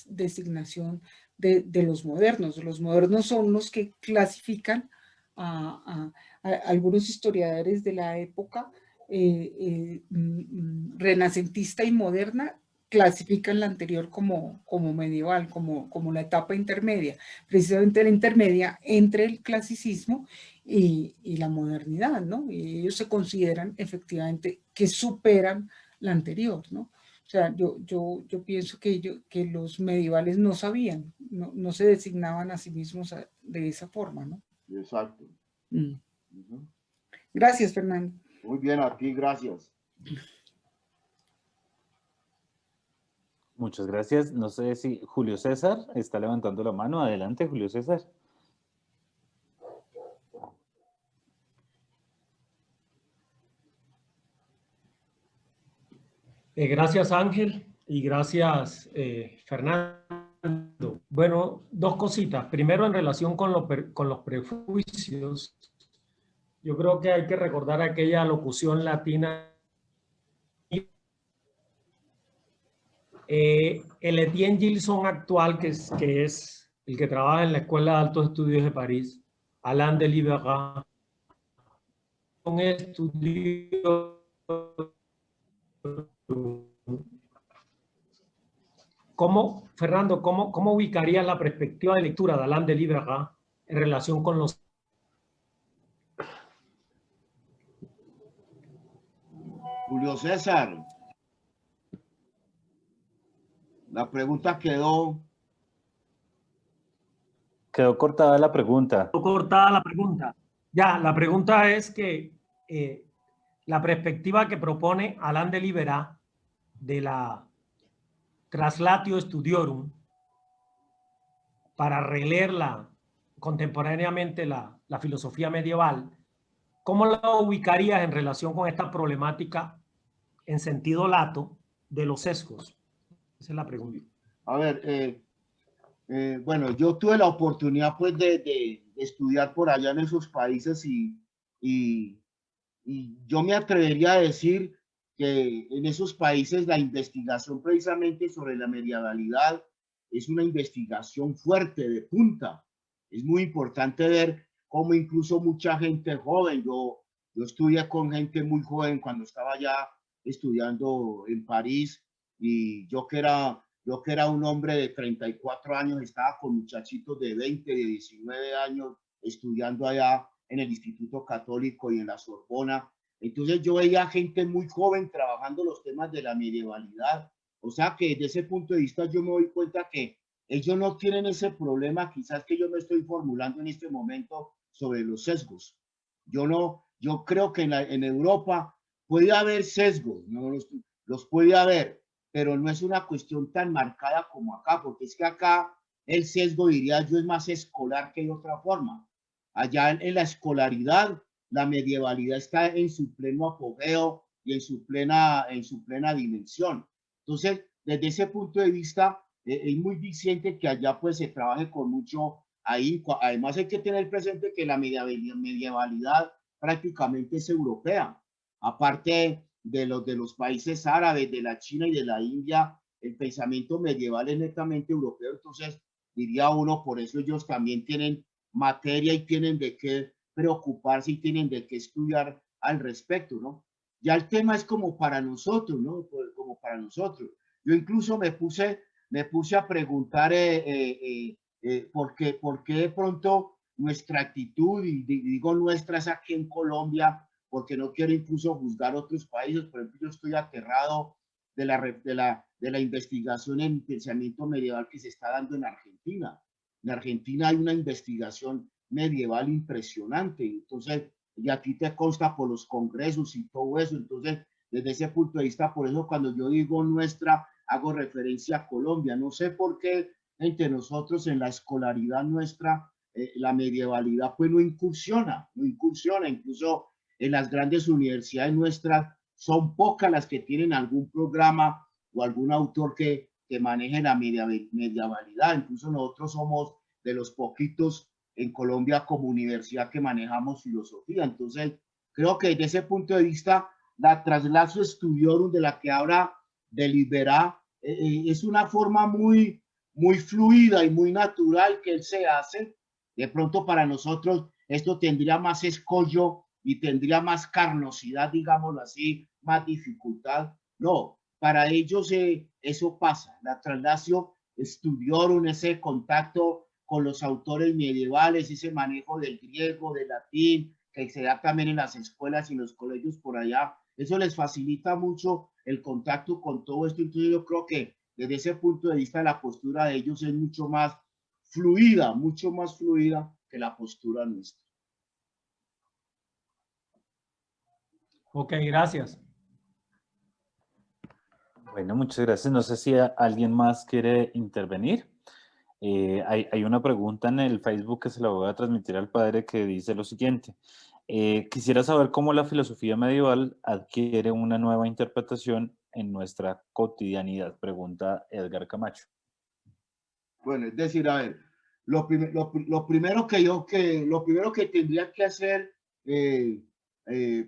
S3: designación de los modernos. Los modernos son los que clasifican a algunos historiadores de la época renacentista y moderna, clasifican la anterior como medieval, como la etapa intermedia, precisamente la intermedia entre el clasicismo y la modernidad, ¿no? Y ellos se consideran efectivamente que superan la anterior, ¿no? O sea, yo pienso que los medievales no sabían, no se designaban a sí mismos de esa forma, ¿no?
S2: Exacto.
S3: Gracias, Fernando.
S2: Muy bien, a ti, gracias.
S1: Muchas gracias. No sé si Julio César está levantando la mano. Adelante, Julio César.
S4: Gracias, Ángel, y gracias, Fernando. Bueno, dos cositas. Primero, en relación con los prejuicios, yo creo que hay que recordar aquella locución latina. El Etienne Gilson actual, que es el que trabaja en la Escuela de Altos Estudios de París, Alain de Libera, un estudio. Fernando, ¿cómo ubicarías la perspectiva de lectura de Alain de Libera en relación con los...
S2: Julio César, la pregunta quedó...
S1: Quedó cortada la pregunta.
S4: Quedó cortada la pregunta. Ya, la pregunta es que la perspectiva que propone Alain de Libera de la Translatio Studiorum para releerla contemporáneamente la filosofía medieval, ¿cómo la ubicarías en relación con esta problemática en sentido lato de los sesgos? Esa es la pregunta.
S2: A ver, bueno, yo tuve la oportunidad pues de estudiar por allá en esos países y yo me atrevería a decir que en esos países la investigación precisamente sobre la medievalidad es una investigación fuerte, de punta. Es muy importante ver cómo incluso mucha gente joven, yo estudié con gente muy joven cuando estaba ya estudiando en París y yo que era un hombre de 34 años, estaba con muchachitos de 20, de 19 años estudiando allá en el Instituto Católico y en la Sorbona. Entonces yo veía gente muy joven trabajando los temas de la medievalidad. O sea que desde ese punto de vista yo me doy cuenta que ellos no tienen ese problema quizás que yo me estoy formulando en este momento sobre los sesgos. Yo creo que en Europa puede haber sesgos, ¿no? Los puede haber, pero no es una cuestión tan marcada como acá, porque es que acá el sesgo, diría yo, es más escolar que de otra forma. Allá en la escolaridad, la medievalidad está en su pleno apogeo y en su plena dimensión. Entonces, desde ese punto de vista, es muy diciente que allá pues se trabaje con mucho ahínco. Además, hay que tener presente que la medievalidad prácticamente es europea. Aparte de los países árabes, de la China y de la India, el pensamiento medieval es netamente europeo. Entonces, diría uno, por eso ellos también tienen materia y tienen de qué preocuparse y tienen de qué estudiar al respecto, ¿no? Ya el tema es como para nosotros, ¿no? Como para nosotros. Yo incluso me puse a preguntar por qué de pronto nuestra actitud, y digo nuestra es aquí en Colombia, porque no quiero incluso juzgar otros países. Por ejemplo, yo estoy aterrado de la investigación en pensamiento medieval que se está dando en Argentina. En Argentina hay una investigación medieval impresionante. Entonces, y a ti te consta por los congresos y todo eso. Entonces, desde ese punto de vista, por eso cuando yo digo nuestra, hago referencia a Colombia. No sé por qué entre nosotros en la escolaridad nuestra, la medievalidad pues no incursiona, incluso en las grandes universidades nuestras son pocas las que tienen algún programa o algún autor que maneje la medievalidad. Incluso nosotros somos de los poquitos en Colombia como universidad que manejamos filosofía. Entonces, creo que desde ese punto de vista, la Traslatio Studiorum de la que ahora delibera es una forma muy fluida y muy natural que él se hace. De pronto para nosotros esto tendría más escollo y tendría más carnosidad, digámoslo así, más dificultad. No, para ellos eso pasa. La Traslatio Studiorum, ese contacto con los autores medievales, ese manejo del griego, del latín, que se da también en las escuelas y en los colegios por allá, eso les facilita mucho el contacto con todo esto. Entonces yo creo que desde ese punto de vista la postura de ellos es mucho más fluida que la postura nuestra.
S4: Ok, gracias.
S1: Bueno, muchas gracias. No sé si alguien más quiere intervenir. Hay una pregunta en el Facebook que se la voy a transmitir al padre que dice lo siguiente. Quisiera saber cómo la filosofía medieval adquiere una nueva interpretación en nuestra cotidianidad, pregunta Edgar Camacho.
S2: Bueno, es decir, a ver, lo primero que tendría que hacer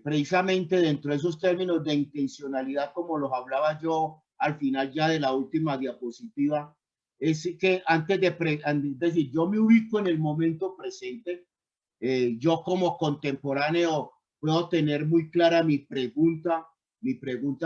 S2: precisamente dentro de esos términos de intencionalidad, como los hablaba yo al final ya de la última diapositiva, es que antes de decir, yo me ubico en el momento presente, yo como contemporáneo puedo tener muy clara mi pregunta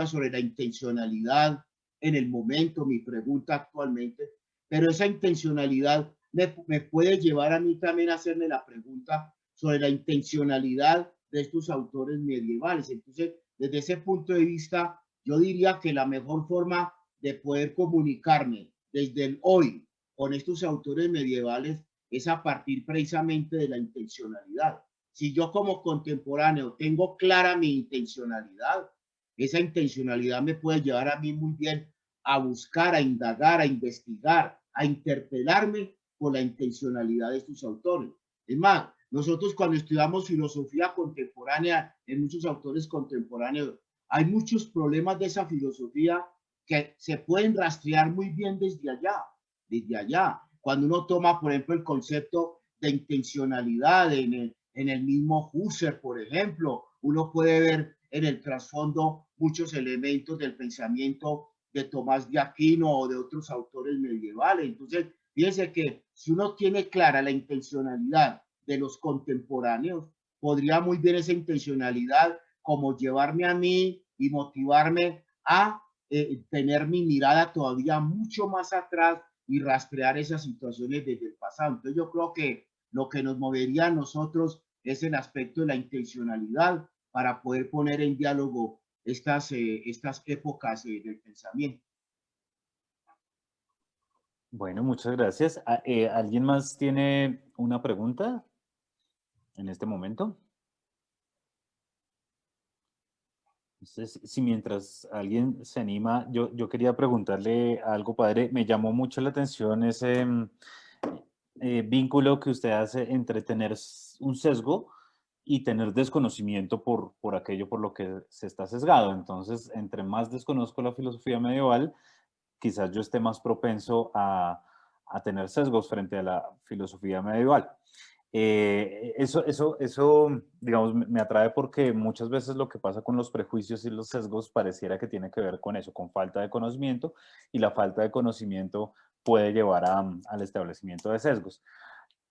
S2: sobre la intencionalidad en el momento, mi pregunta actualmente, pero esa intencionalidad me puede llevar a mí también a hacerme la pregunta sobre la intencionalidad de estos autores medievales. Entonces, desde ese punto de vista, yo diría que la mejor forma de poder comunicarme desde el hoy con estos autores medievales es a partir precisamente de la intencionalidad. Si yo como contemporáneo tengo clara mi intencionalidad, esa intencionalidad me puede llevar a mí muy bien a buscar, a indagar, a investigar, a interpelarme por la intencionalidad de estos autores. Es más, nosotros cuando estudiamos filosofía contemporánea, en muchos autores contemporáneos, hay muchos problemas de esa filosofía que se pueden rastrear muy bien desde allá, desde allá. Cuando uno toma, por ejemplo, el concepto de intencionalidad en el mismo Husserl, por ejemplo, uno puede ver en el trasfondo muchos elementos del pensamiento de Tomás de Aquino o de otros autores medievales. Entonces, fíjense que si uno tiene clara la intencionalidad de los contemporáneos, podría muy bien esa intencionalidad como llevarme a mí y motivarme a tener mi mirada todavía mucho más atrás y rastrear esas situaciones desde el pasado. Entonces yo creo que lo que nos movería a nosotros es el aspecto de la intencionalidad para poder poner en diálogo estas épocas del pensamiento.
S1: Bueno, muchas gracias. ¿Alguien más tiene una pregunta en este momento? Entonces, si mientras alguien se anima, yo quería preguntarle algo, padre. Me llamó mucho la atención ese vínculo que usted hace entre tener un sesgo y tener desconocimiento por aquello por lo que se está sesgado. Entonces, entre más desconozco la filosofía medieval, quizás yo esté más propenso a tener sesgos frente a la filosofía medieval. Eso, digamos, me atrae porque muchas veces lo que pasa con los prejuicios y los sesgos pareciera que tiene que ver con eso, con falta de conocimiento, y la falta de conocimiento puede llevar al establecimiento de sesgos.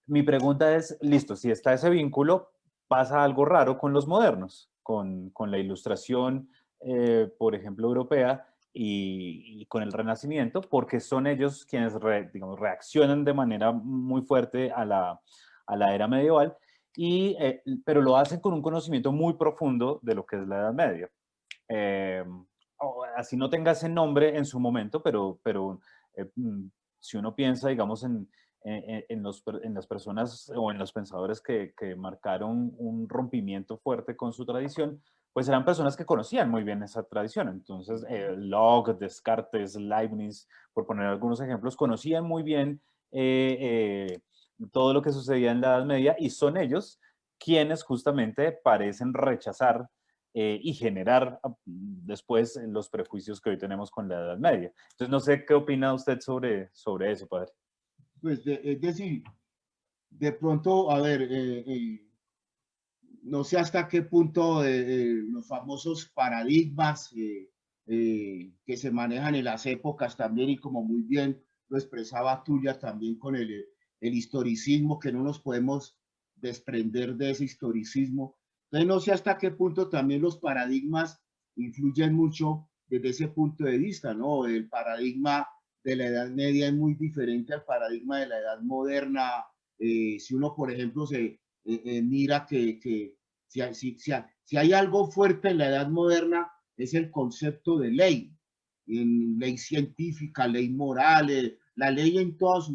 S1: Mi pregunta es, listo, si está ese vínculo, pasa algo raro con los modernos, con la ilustración, por ejemplo, europea, y con el Renacimiento, porque son ellos quienes, digamos, reaccionan de manera muy fuerte a la era medieval, pero lo hacen con un conocimiento muy profundo de lo que es la Edad Media. Así no tenga ese nombre en su momento, pero si uno piensa, digamos, en las personas o en los pensadores que marcaron un rompimiento fuerte con su tradición, pues eran personas que conocían muy bien esa tradición. Entonces, Locke, Descartes, Leibniz, por poner algunos ejemplos, conocían muy bien todo lo que sucedía en la Edad Media, y son ellos quienes justamente parecen rechazar y generar después los prejuicios que hoy tenemos con la Edad Media. Entonces, no sé qué opina usted sobre eso, padre.
S2: Pues es decir, de pronto, a ver, no sé hasta qué punto los famosos paradigmas que se manejan en las épocas también, y como muy bien lo expresaba Tuya también con el historicismo, que no nos podemos desprender de ese historicismo. Entonces no sé hasta qué punto también los paradigmas influyen mucho desde ese punto de vista, ¿no? El paradigma de la Edad Media es muy diferente al paradigma de la Edad Moderna. Si uno, por ejemplo, mira que si hay algo fuerte en la Edad Moderna, es el concepto de ley, en ley científica, ley moral, la ley en todas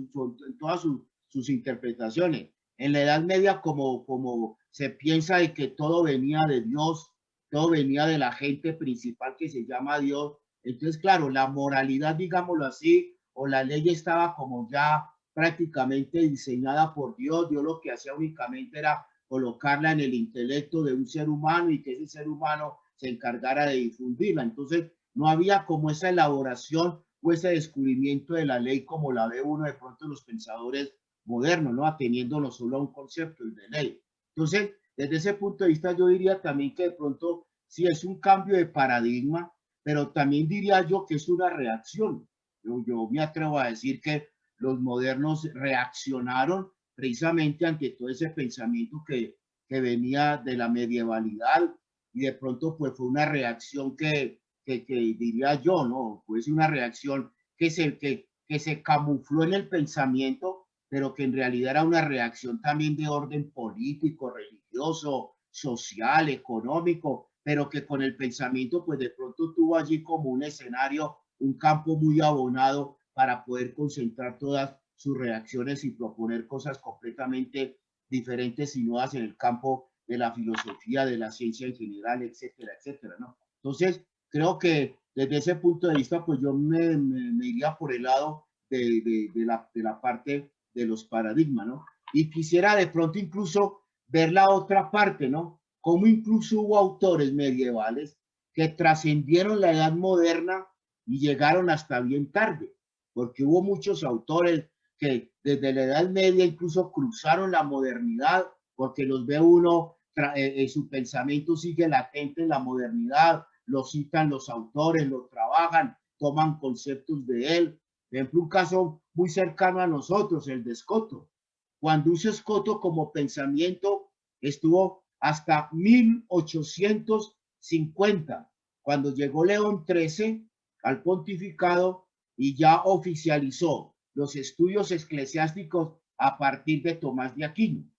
S2: sus interpretaciones. En la Edad Media, como se piensa de que todo venía de Dios, todo venía de la gente principal que se llama Dios, entonces, claro, la moralidad, digámoslo así, o la ley estaba como ya prácticamente diseñada por Dios. Dios lo que hacía únicamente era colocarla en el intelecto de un ser humano y que ese ser humano se encargara de difundirla. Entonces, no había como esa elaboración o ese descubrimiento de la ley como la ve uno de pronto en los pensadores modernos, ¿no? Ateniéndonos solo a un concepto, el de ley. Entonces, desde ese punto de vista, yo diría también que de pronto sí es un cambio de paradigma, pero también diría yo que es una reacción. Yo me atrevo a decir que los modernos reaccionaron precisamente ante todo ese pensamiento que venía de la medievalidad, y de pronto pues fue una reacción que diría yo, ¿no? Pues una reacción que se camufló en el pensamiento, pero que en realidad era una reacción también de orden político, religioso, social, económico, pero que con el pensamiento pues de pronto tuvo allí como un escenario, un campo muy abonado para poder concentrar todas sus reacciones y proponer cosas completamente diferentes y nuevas en el campo de la filosofía, de la ciencia en general, etcétera, etcétera, ¿no? Entonces, creo que desde ese punto de vista, pues yo me iría por el lado de la parte de los paradigmas, ¿no? Y quisiera de pronto incluso ver la otra parte, ¿no? Cómo incluso hubo autores medievales que trascendieron la edad moderna y llegaron hasta bien tarde, porque hubo muchos autores que desde la Edad Media incluso cruzaron la modernidad, porque los ve uno, su pensamiento sigue latente en la modernidad, lo citan los autores, lo trabajan, toman conceptos de él. Por ejemplo, un caso muy cercano a nosotros, el de Escoto. Juan Duce Escoto como pensamiento estuvo hasta 1850, cuando llegó León XIII al pontificado y ya oficializó los estudios eclesiásticos a partir de Tomás de Aquino.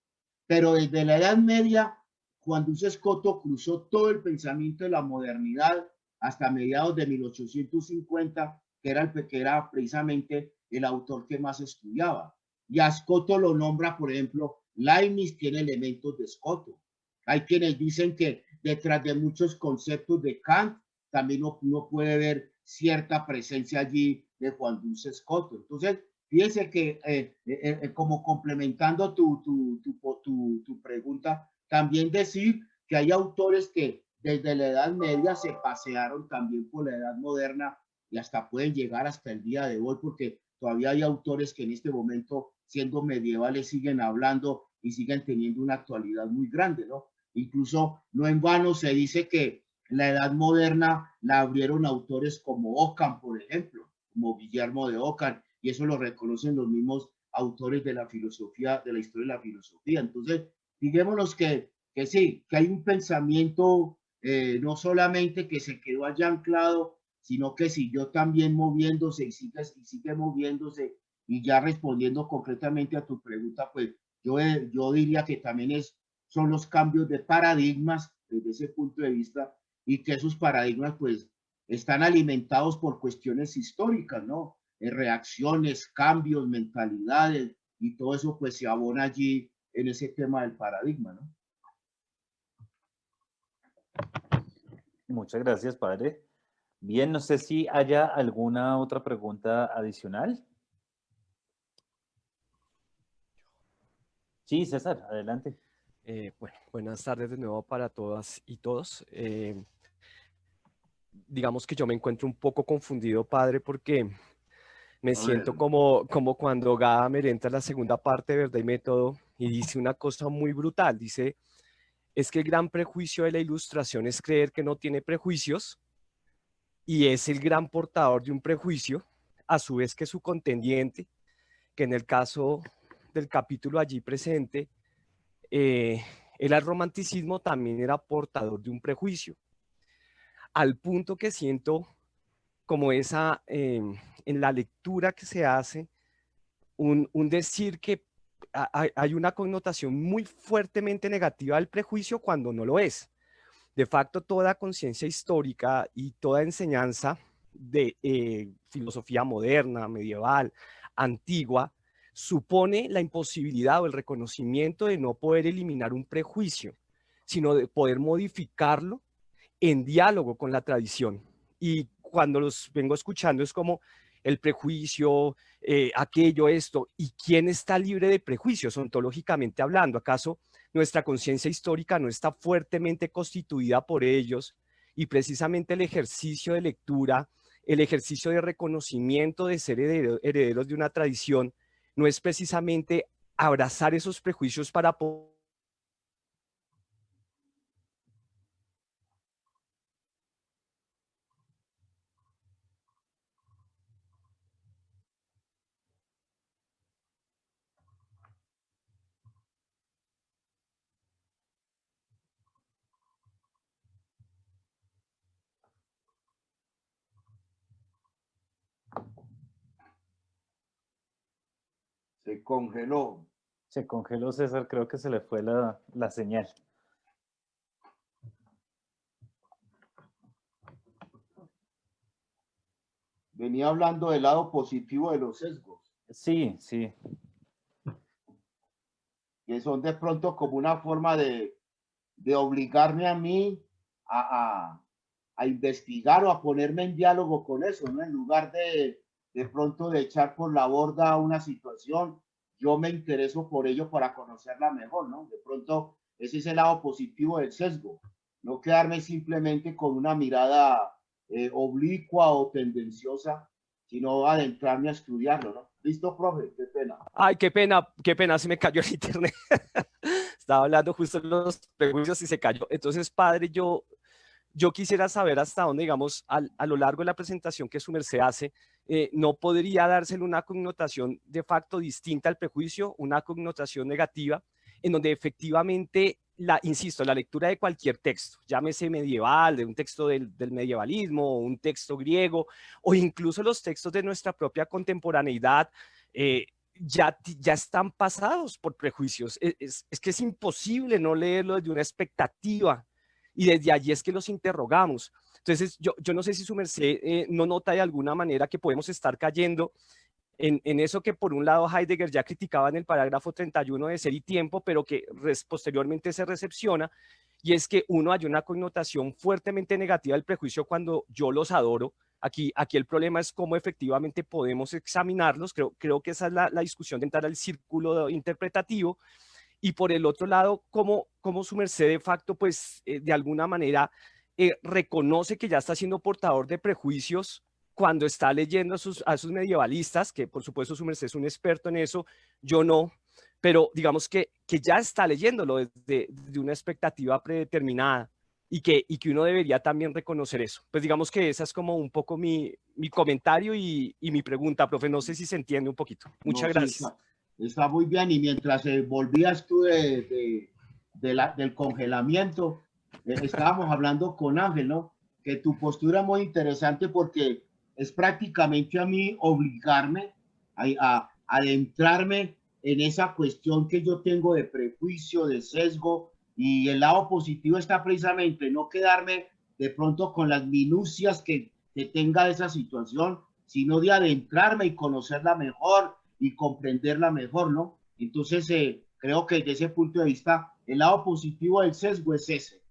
S2: Pero desde la Edad Media, Juan Duce Escoto cruzó todo el pensamiento de la modernidad hasta mediados de 1850, que era precisamente el autor que más estudiaba. Y a Escoto lo nombra, por ejemplo, Leibniz tiene elementos de Escoto. Hay quienes dicen que detrás de muchos conceptos de Kant también uno puede ver cierta presencia allí de Juan Duce Escoto. Entonces, fíjense que como complementando tu pregunta, también decir que hay autores que desde la Edad Media se pasearon también por la Edad Moderna y hasta pueden llegar hasta el día de hoy, porque todavía hay autores que en este momento, siendo medievales, siguen hablando y siguen teniendo una actualidad muy grande, ¿no? Incluso no en vano se dice que la Edad Moderna la abrieron autores como Ockham, por ejemplo, como Guillermo de Ockham, y eso lo reconocen los mismos autores de la filosofía, de la historia de la filosofía. Entonces, digamos que sí, que hay un pensamiento no solamente que se quedó allá anclado, sino que siguió también moviéndose y sigue moviéndose. Y ya respondiendo concretamente a tu pregunta, pues yo diría que también son los cambios de paradigmas desde ese punto de vista, y que esos paradigmas pues están alimentados por cuestiones históricas, ¿no? Reacciones, cambios, mentalidades, y todo eso pues se abona allí en ese tema del paradigma, ¿no?
S1: Muchas gracias, padre. Bien, no sé si haya alguna otra pregunta adicional. Sí, César, adelante.
S5: Bueno, buenas tardes de nuevo para todas y todos. Digamos que yo me encuentro un poco confundido, padre, porque me siento como cuando Gadamer entra en la segunda parte de Verdad y Método y dice una cosa muy brutal. Dice, es que el gran prejuicio de la ilustración es creer que no tiene prejuicios y es el gran portador de un prejuicio, a su vez que su contendiente, que en el caso del capítulo allí presente, el romanticismo también era portador de un prejuicio, al punto que siento como esa, en la lectura que se hace, un decir que hay una connotación muy fuertemente negativa del prejuicio cuando no lo es. De facto, toda conciencia histórica y toda enseñanza de filosofía moderna, medieval, antigua, supone la imposibilidad o el reconocimiento de no poder eliminar un prejuicio, sino de poder modificarlo en diálogo con la tradición. Y cuando los vengo escuchando es como el prejuicio, aquello, esto, ¿y quién está libre de prejuicios ontológicamente hablando? ¿Acaso nuestra conciencia histórica no está fuertemente constituida por ellos? Y precisamente el ejercicio de lectura, el ejercicio de reconocimiento de ser herederos de una tradición, no es precisamente abrazar esos prejuicios para poder
S2: Se congeló.
S1: Se congeló, César, creo que se le fue la señal.
S2: Venía hablando del lado positivo de los sesgos,
S1: Sí, sí.
S2: que son de pronto como una forma de obligarme a mí a investigar o a ponerme en diálogo con eso, ¿no? En lugar de pronto de echar por la borda una situación, yo me intereso por ello para conocerla mejor, ¿no? De pronto ese es el lado positivo del sesgo, no quedarme simplemente con una mirada oblicua o tendenciosa, sino adentrarme a estudiarlo, ¿no? ¿Listo, profe? Qué pena.
S5: Ay, qué pena, se me cayó el internet. Estaba hablando justo de los prejuicios y se cayó. Entonces, padre, yo quisiera saber hasta dónde, digamos, a lo largo de la presentación que su merced hace, no podría dársele una connotación de facto distinta al prejuicio, una connotación negativa, en donde efectivamente, insisto, la lectura de cualquier texto, llámese medieval, de un texto del medievalismo, o un texto griego, o incluso los textos de nuestra propia contemporaneidad, ya están pasados por prejuicios. Es que es imposible no leerlo desde una expectativa, y desde allí es que los interrogamos. Entonces, yo no sé si su merced no nota de alguna manera que podemos estar cayendo en eso que por un lado Heidegger ya criticaba en el parágrafo 31 de Ser y Tiempo, pero que posteriormente se recepciona, y es que uno hay una connotación fuertemente negativa del prejuicio cuando yo los adoro. Aquí el problema es cómo efectivamente podemos examinarlos. Creo que esa es la discusión de entrar al círculo interpretativo. Y por el otro lado, cómo su merced de facto, pues, de alguna manera reconoce que ya está siendo portador de prejuicios cuando está leyendo a sus medievalistas, que por supuesto su merced es un experto en eso, yo no, pero digamos que ya está leyéndolo desde una expectativa predeterminada, y que uno debería también reconocer eso. Pues digamos que esa es como un poco mi comentario y mi pregunta, profe. No sé si se entiende un poquito. Muchas gracias.
S2: Está muy bien, y mientras volvías tú del congelamiento, estábamos hablando con Ángel, ¿no? Que tu postura es muy interesante porque es prácticamente a mí obligarme a adentrarme en esa cuestión que yo tengo de prejuicio, de sesgo, y el lado positivo está precisamente no quedarme de pronto con las minucias que tenga esa situación, sino de adentrarme y conocerla mejor, y comprenderla mejor, ¿no? Entonces, creo que desde ese punto de vista, el lado positivo del sesgo es ese,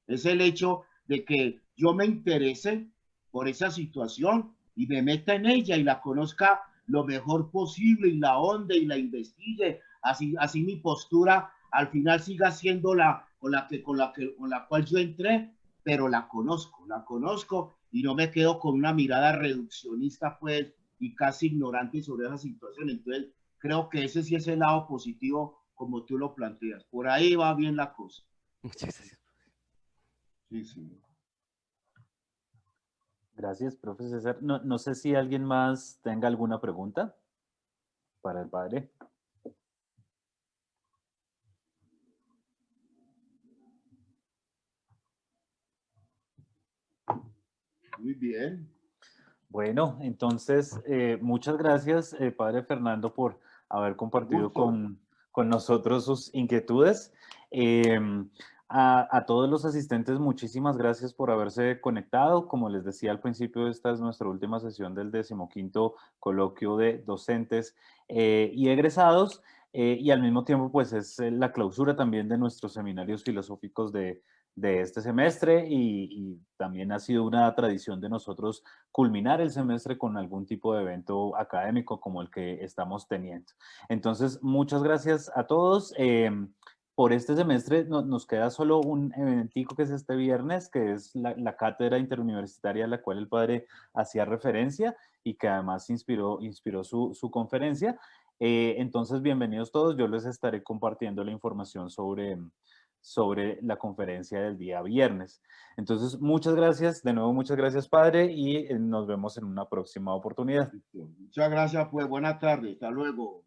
S2: es el hecho de que yo me interese por esa situación y me meta en ella y la conozca lo mejor posible y la onde y la investigue, así mi postura al final siga siendo con la cual yo entré, pero la conozco y no me quedo con una mirada reduccionista pues y casi ignorante sobre esa situación. Entonces creo que ese sí es el lado positivo como tú lo planteas. Por ahí va bien la cosa.
S5: Muchas gracias.
S2: Sí, sí.
S1: Gracias, profe César. No sé si alguien más tenga alguna pregunta para el padre.
S2: Muy bien.
S1: Bueno, entonces, muchas gracias, padre Fernando, por haber compartido con nosotros sus inquietudes. A todos los asistentes, muchísimas gracias por haberse conectado. Como les decía al principio, esta es nuestra última sesión del 15º coloquio de docentes y egresados. Y al mismo tiempo, pues es la clausura también de nuestros seminarios filosóficos de este semestre y también ha sido una tradición de nosotros culminar el semestre con algún tipo de evento académico como el que estamos teniendo. Entonces, muchas gracias a todos. Por este semestre nos queda solo un eventico que es este viernes, que es la cátedra interuniversitaria a la cual el padre hacía referencia y que además inspiró su conferencia. Entonces, bienvenidos todos. Yo les estaré compartiendo la información sobre la conferencia del día viernes. Entonces, muchas gracias. De nuevo, muchas gracias, padre, y nos vemos en una próxima oportunidad.
S2: Muchas gracias, pues. Buenas tardes. Hasta luego.